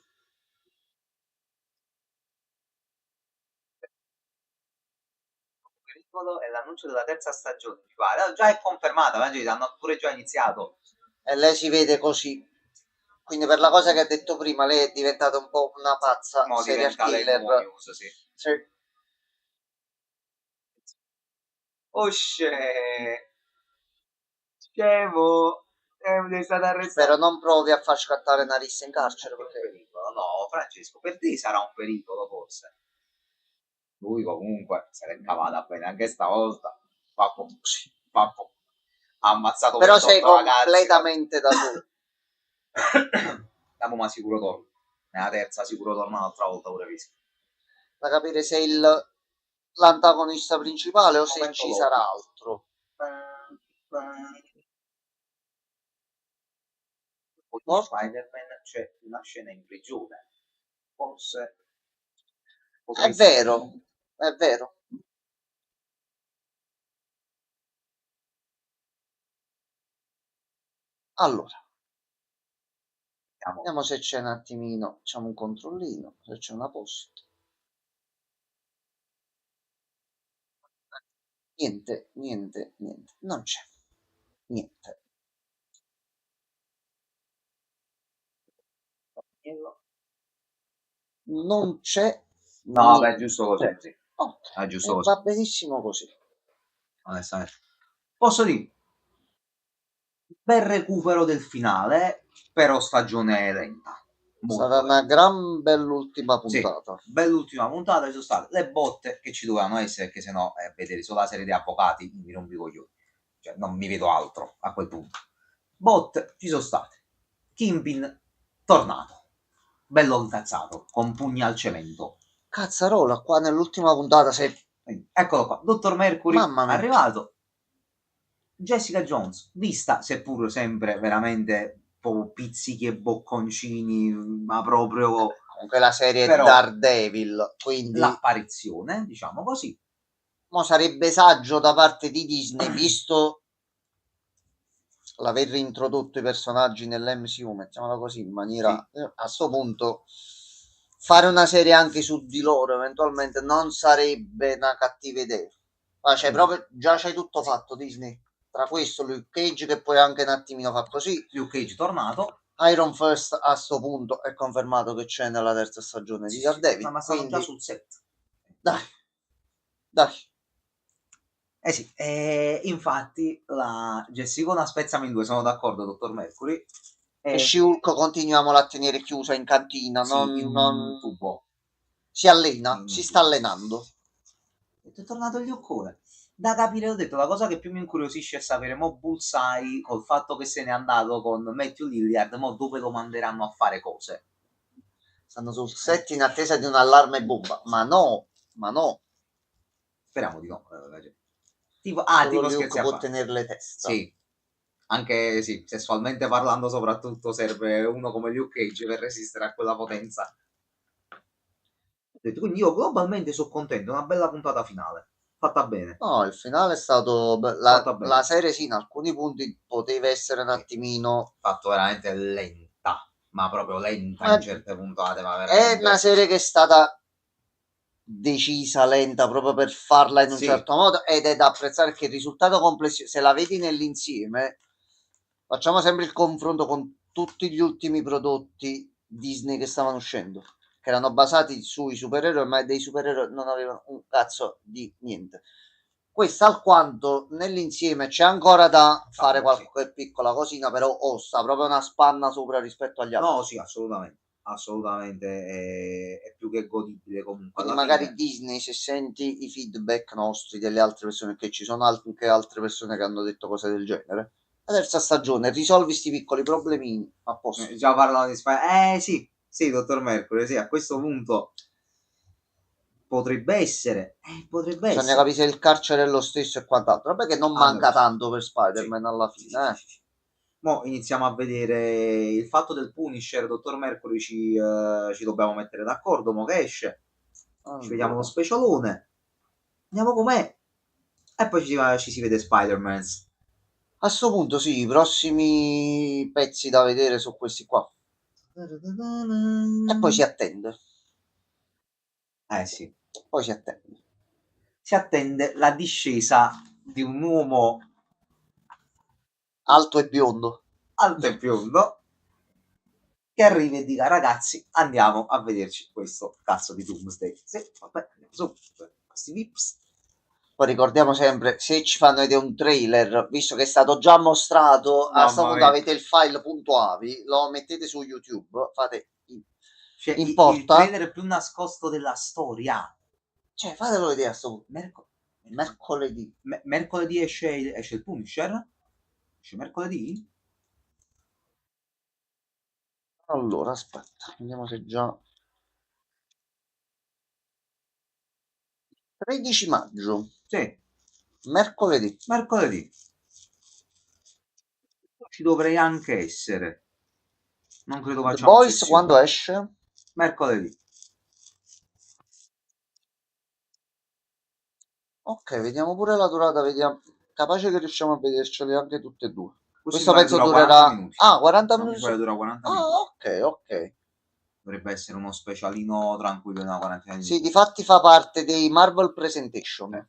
Pericolo è l'annuncio della terza stagione. Mi pare. Già è confermata, hanno pure già iniziato. E lei si vede così. Quindi per la cosa che ha detto prima, lei è diventata un po' una pazza Mo serial diventa lei killer. news, sì. Sì. Osce! Scemo! È stato arrestato. Spero non provi a far scattare Narissa in carcere perché Pericolo. No, Francesco, per te sarà un pericolo forse. Lui comunque se l'è cavata bene anche stavolta. Pappo, pappo. Ha ammazzato però sei 28 ragazzi. completamente da solo. Ma sicuro torno. Nella terza sicuro torno un'altra volta pure visto. Da capire se l'antagonista principale o se Momento ci dopo. sarà altro. Poi Spider-Man c'è una scena in prigione. Forse È vero, è vero. Allora, vediamo se c'è un attimino, facciamo un controllino, se c'è una post. Niente, niente, niente, non c'è. Niente. Non c'è. No, niente. beh, giusto così. Sì. Oh, Giusto così. va benissimo così. Onestamente. Posso dire, bel recupero del finale, però stagione lenta. È stata una gran bell'ultima puntata. Sì, bell'ultima puntata, ci sono state le botte che ci dovevano essere, perché sennò vedere solo la serie di avvocati mi rompi i coglioni. Cioè, non mi vedo altro a quel punto. Botte ci sono state. Kingpin tornato. Bello incazzato, con pugni al cemento. Cazzarola, qua nell'ultima puntata sei... Eccolo qua, Dottor Mercury Mamma mia. arrivato. Jessica Jones, vista seppur sempre veramente proprio pizzichi e bocconcini, ma proprio Comunque la serie però Daredevil, quindi l'apparizione, diciamo così. mo sarebbe saggio da parte di Disney, visto l'aver introdotto i personaggi nell'MCU, mettiamola così, in maniera a sto punto fare una serie anche su di loro eventualmente non sarebbe una cattiva idea. Ma c'è proprio già c'hai tutto fatto Disney. Tra questo Luke Cage che poi anche un attimino fa così. Luke Cage tornato. Iron First a sto punto è confermato che c'è nella terza stagione di Daredevil, ma stanno già quindi sul set. dai, Eh sì, infatti la Jessica spezzami in due, sono d'accordo, dottor Mercury. e She-Hulk continuiamolo a tenere chiusa in cantina, Sì, in un tubo. si allena, si sta allenando. È tornato il Yokkore. Da capire, ho detto, la cosa che più mi incuriosisce è sapere mo Bullseye, col fatto che se n'è andato con Matthew Lillard, mo dove lo manderanno a fare cose. Stanno sul set in attesa di un allarme bomba, ma no. Speriamo di no. Tipo Solo scherzi Luke a può parte. tenerle testa. Sì, anche sì, sessualmente parlando soprattutto serve uno come Luke Cage per resistere a quella potenza. Quindi io globalmente sono contento, una bella puntata finale, fatta bene. No, il finale è stato Fatta bene. la serie sì, in alcuni punti poteva essere un attimino fatto veramente lenta, ma proprio lenta in certe puntate, ma è veramente una serie che è stata decisa lenta proprio per farla in un Sì. certo modo, ed è da apprezzare che il risultato complessivo, se la vedi nell'insieme, facciamo sempre il confronto con tutti gli ultimi prodotti Disney che stavano uscendo, che erano basati sui supereroi, ma dei supereroi non avevano un cazzo di niente. Questa alquanto nell'insieme c'è ancora da fare qualche piccola cosina, però sta proprio una spanna sopra rispetto agli altri. No, sì, assolutamente è più che godibile comunque. Quindi Alla magari fine. Disney, se senti i feedback nostri delle altre persone, che ci sono anche altre persone che hanno detto cose del genere, la terza stagione risolvi questi piccoli problemini a posto. Già parlano di sì, dottor Mercury, sì, a questo punto potrebbe essere. Bisogna capire se il carcere è lo stesso e quant'altro. Vabbè che non manca tanto per Spider-Man alla fine. Sì. Mo iniziamo a vedere il fatto del Punisher, dottor Mercury, ci dobbiamo mettere d'accordo, mo che esce. Allora. Ci vediamo lo specialone. Andiamo com'è. E poi ci si vede Spider-Man. A sto punto sì, i prossimi pezzi da vedere su questi qua. E poi si attende. Sì. Poi si attende. Si attende la discesa di un uomo alto e biondo che arriva e dica: ragazzi, andiamo a vederci questo cazzo di Doomsday. Sì, vabbè, andiamo su. Questi vips. Poi ricordiamo sempre, se ci fanno vedere un trailer, visto che è stato già mostrato, a questo punto avete il file .avi, lo mettete su YouTube, fate il trailer più nascosto della storia. Cioè, fatelo vedere a sto mercoledì. Mercoledì esce il Punisher? Esce mercoledì? Allora, aspetta, vediamo se già... 13 maggio. Sì. Mercoledì. Ci dovrei anche essere. Non credo The facciamo Boys eccezione. quando esce? Mercoledì. Ok, vediamo pure la durata, vediamo. Capace che riusciamo a vederceli anche tutte e due. Questo penso dura durerà 40 minuti. 40 no, minuti. Dura 40 minuti. Ok. Dovrebbe essere uno specialino tranquillo, una quarantina di Sì, minuti. difatti fa parte dei Marvel Presentation.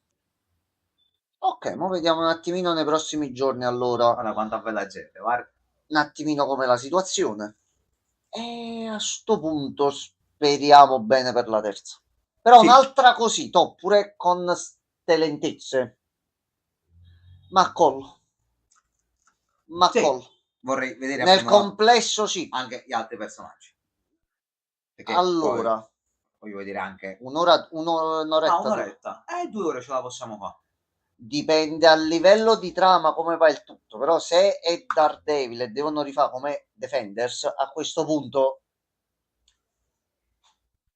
Ok, mo vediamo un attimino nei prossimi giorni allora. Guarda quanta bella gente, guarda. Un attimino come la situazione. E a sto punto speriamo bene per la terza. Però sì. Un'altra così, pure con ste lentezze. McCall. Sì, vorrei vedere nel complesso sì. Anche gli altri personaggi. Perché allora voglio vedere anche un'oretta. un'oretta. 2 ore ce la possiamo fare. Dipende a livello di trama come va il tutto, però se è Daredevil e devono rifare come Defenders, a questo punto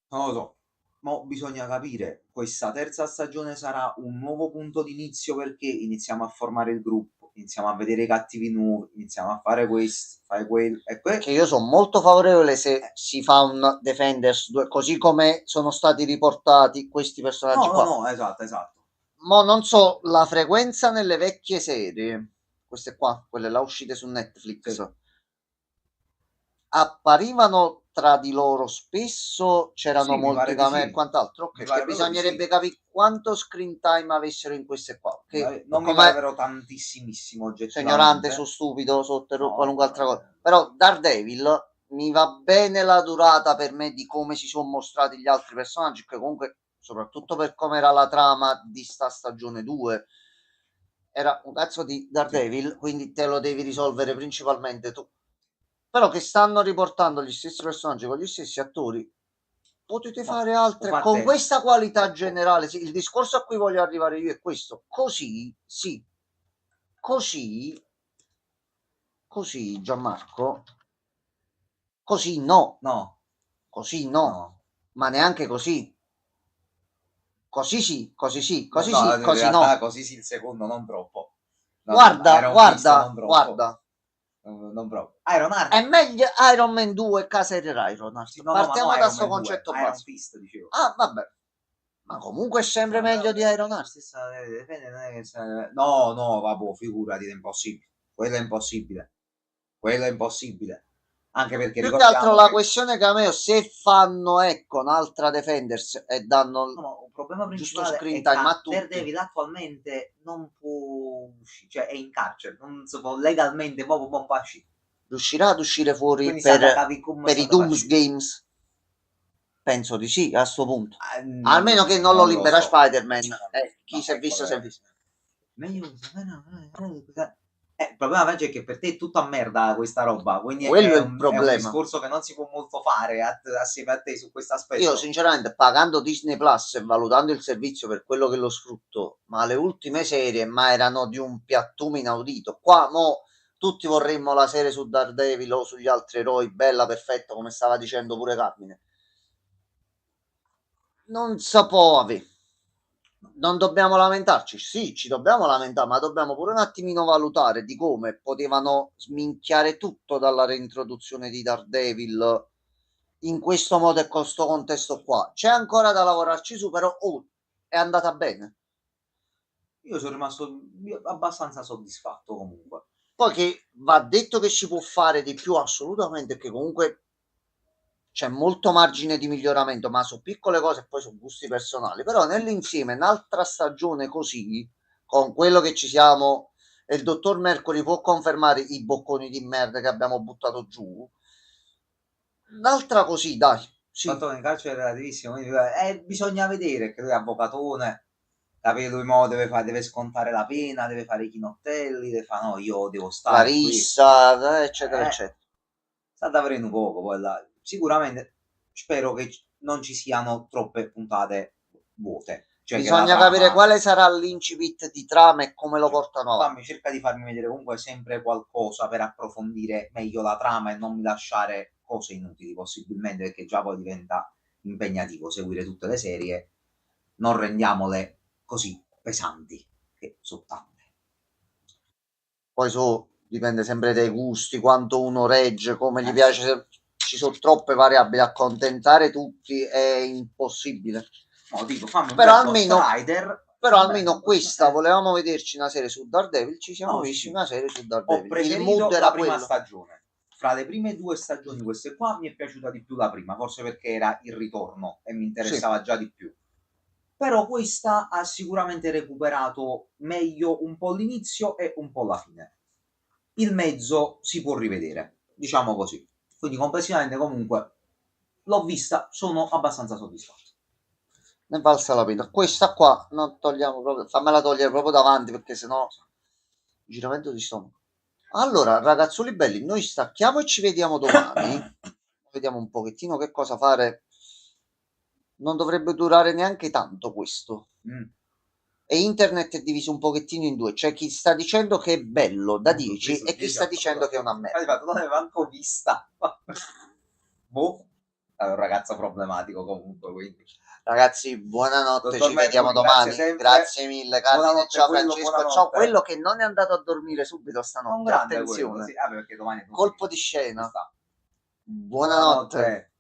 non lo so. Ma bisogna capire, questa terza stagione sarà un nuovo punto di inizio, perché iniziamo a formare il gruppo, iniziamo a vedere i cattivi nuovi, iniziamo a fare questo, fare quello e che io sono molto favorevole se si fa un Defenders 2, così come sono stati riportati questi personaggi qua. No, esatto. Ma non so la frequenza nelle vecchie serie, queste qua, quelle là uscite su Netflix. Sì. apparivano tra di loro spesso, c'erano Sì, mi molti pare di camei sì. e quant'altro, ok, Mi che pare proprio di bisognerebbe sì. capire quanto screen time avessero in queste qua, che Non mi come pare però tantissimissimo sono ignorante, oggettivamente. sono stupido, so No, qualunque altra cosa, però Daredevil mi va bene la durata per me di come si sono mostrati gli altri personaggi, che comunque, soprattutto per come era la trama di sta stagione 2, era un cazzo di Daredevil, quindi te lo devi risolvere principalmente tu. Però che stanno riportando gli stessi personaggi con gli stessi attori, potete no, fare altre con fate- questa qualità oh, generale. Sì, il discorso a cui voglio arrivare io è questo. Così, sì, così, così, Gianmarco, così no, no, così no, no. ma neanche così. Così sì, così sì, No, così no, sì, in così realtà no. così sì, il secondo non troppo. Guarda, Iron Fist guarda, non troppo. guarda. Non proprio. Iron È Heart. meglio Iron Man 2 casa di Sì, Ironheart. no, no, ma no Partiamo da Iron sto Man 2, concetto Iron base. Fist, dicevo. Ah, vabbè. Ma comunque è sempre meglio di Ironheart. Stessa, no, no, vabbè, figurati, è impossibile. Quello è impossibile. Quello è impossibile. Anche perché Più che altro ricordiamo la che questione cameo, se fanno, ecco, un'altra Defenders e danno no, no, il problema giusto principale screen è che time a tutti, Daredevil attualmente non può uscire, cioè è in carcere, non si può legalmente, proprio non può uscire. riuscirà ad uscire fuori Quindi sa da capi come per sa i da Dooms uscire. Games? Penso di sì, a sto punto. Non, Almeno che non lo non lo libera so. Spider-Man. Chi No, si è ecco, visto, si è visto. meglio il problema Vance, è che per te è tutta merda questa roba, quindi Quello è il è un problema. discorso che non si può molto fare assieme a te su questo aspetto. Io sinceramente pagando Disney Plus e valutando il servizio per quello che lo sfrutto, ma le ultime serie ma erano di un piattume inaudito. Qua mo tutti vorremmo la serie su Daredevil o sugli altri eroi, bella, perfetta, come stava dicendo pure Carmine. Non si può avere. Non dobbiamo lamentarci, sì, ci dobbiamo lamentare, ma dobbiamo pure un attimino valutare di come potevano sminchiare tutto dalla reintroduzione di Daredevil in questo modo e con questo contesto qua. C'è ancora da lavorarci su, però è andata bene. Io sono rimasto abbastanza soddisfatto comunque. Poi che va detto che si può fare di più assolutamente, che comunque c'è molto margine di miglioramento, ma su piccole cose e poi su gusti personali. Però nell'insieme, un'altra stagione così, con quello che ci siamo, e il dottor Mercury può confermare i bocconi di merda che abbiamo buttato giù. Un'altra così, dai. Sì. Fatto in carcere relativissimo, quindi bisogna vedere che lui è avvocatone, capire lui mo deve scontare la pena, deve fare i chinottelli, deve fare no, io devo La stare qui. rissa, eccetera, eccetera. Sta davvero un poco, poi sicuramente spero che non ci siano troppe puntate vuote. Cioè che la Bisogna trama, capire quale sarà l'incipit di trama e come lo portano avanti. cerca di farmi vedere comunque sempre qualcosa per approfondire meglio la trama e non mi lasciare cose inutili possibilmente, perché già poi diventa impegnativo seguire tutte le serie, non rendiamole così pesanti, che sono tante. Poi dipende sempre dai gusti, quanto uno regge, come gli Sì. piace. Ci sono troppe variabili, accontentare tutti è impossibile. No, dico, fammi un Però bel almeno, Ghost Rider, però un almeno bel questa, Ghost Rider. volevamo vederci una serie su Daredevil, ci siamo No, sì, visti sì. una serie su Ho Daredevil. Il preferito mood la era prima quello. stagione. Fra le prime due stagioni, queste qua, mi è piaciuta di più la prima, forse perché era il ritorno e mi interessava già di più. Però questa ha sicuramente recuperato meglio un po' l'inizio e un po' la fine. Il mezzo si può rivedere, diciamo così. Quindi complessivamente comunque l'ho vista, sono abbastanza soddisfatto. Ne valsa la pena. Questa qua non togliamo proprio, fammela togliere proprio davanti perché sennò giramento di stomaco. Allora, ragazzoli belli, noi stacchiamo e ci vediamo domani. Vediamo un pochettino che cosa fare. Non dovrebbe durare neanche tanto questo. E internet è diviso un pochettino in due. C'è chi sta dicendo che è bello da 10 e chi sta dicendo che è una merda. Non l'avevo manco vista. Boh, è un ragazzo problematico comunque, quindi. Ragazzi, buonanotte, Dottor ci vediamo Mercury, grazie domani. sempre. Grazie mille, Carmine. Buonanotte, Ciao quello, Francesco. buonanotte. Ciao quello che non è andato a dormire subito Un stanotte. grande Attenzione. quello, sì. Vabbè, perché domani è Colpo di scena. sta. Buonanotte. Buonanotte.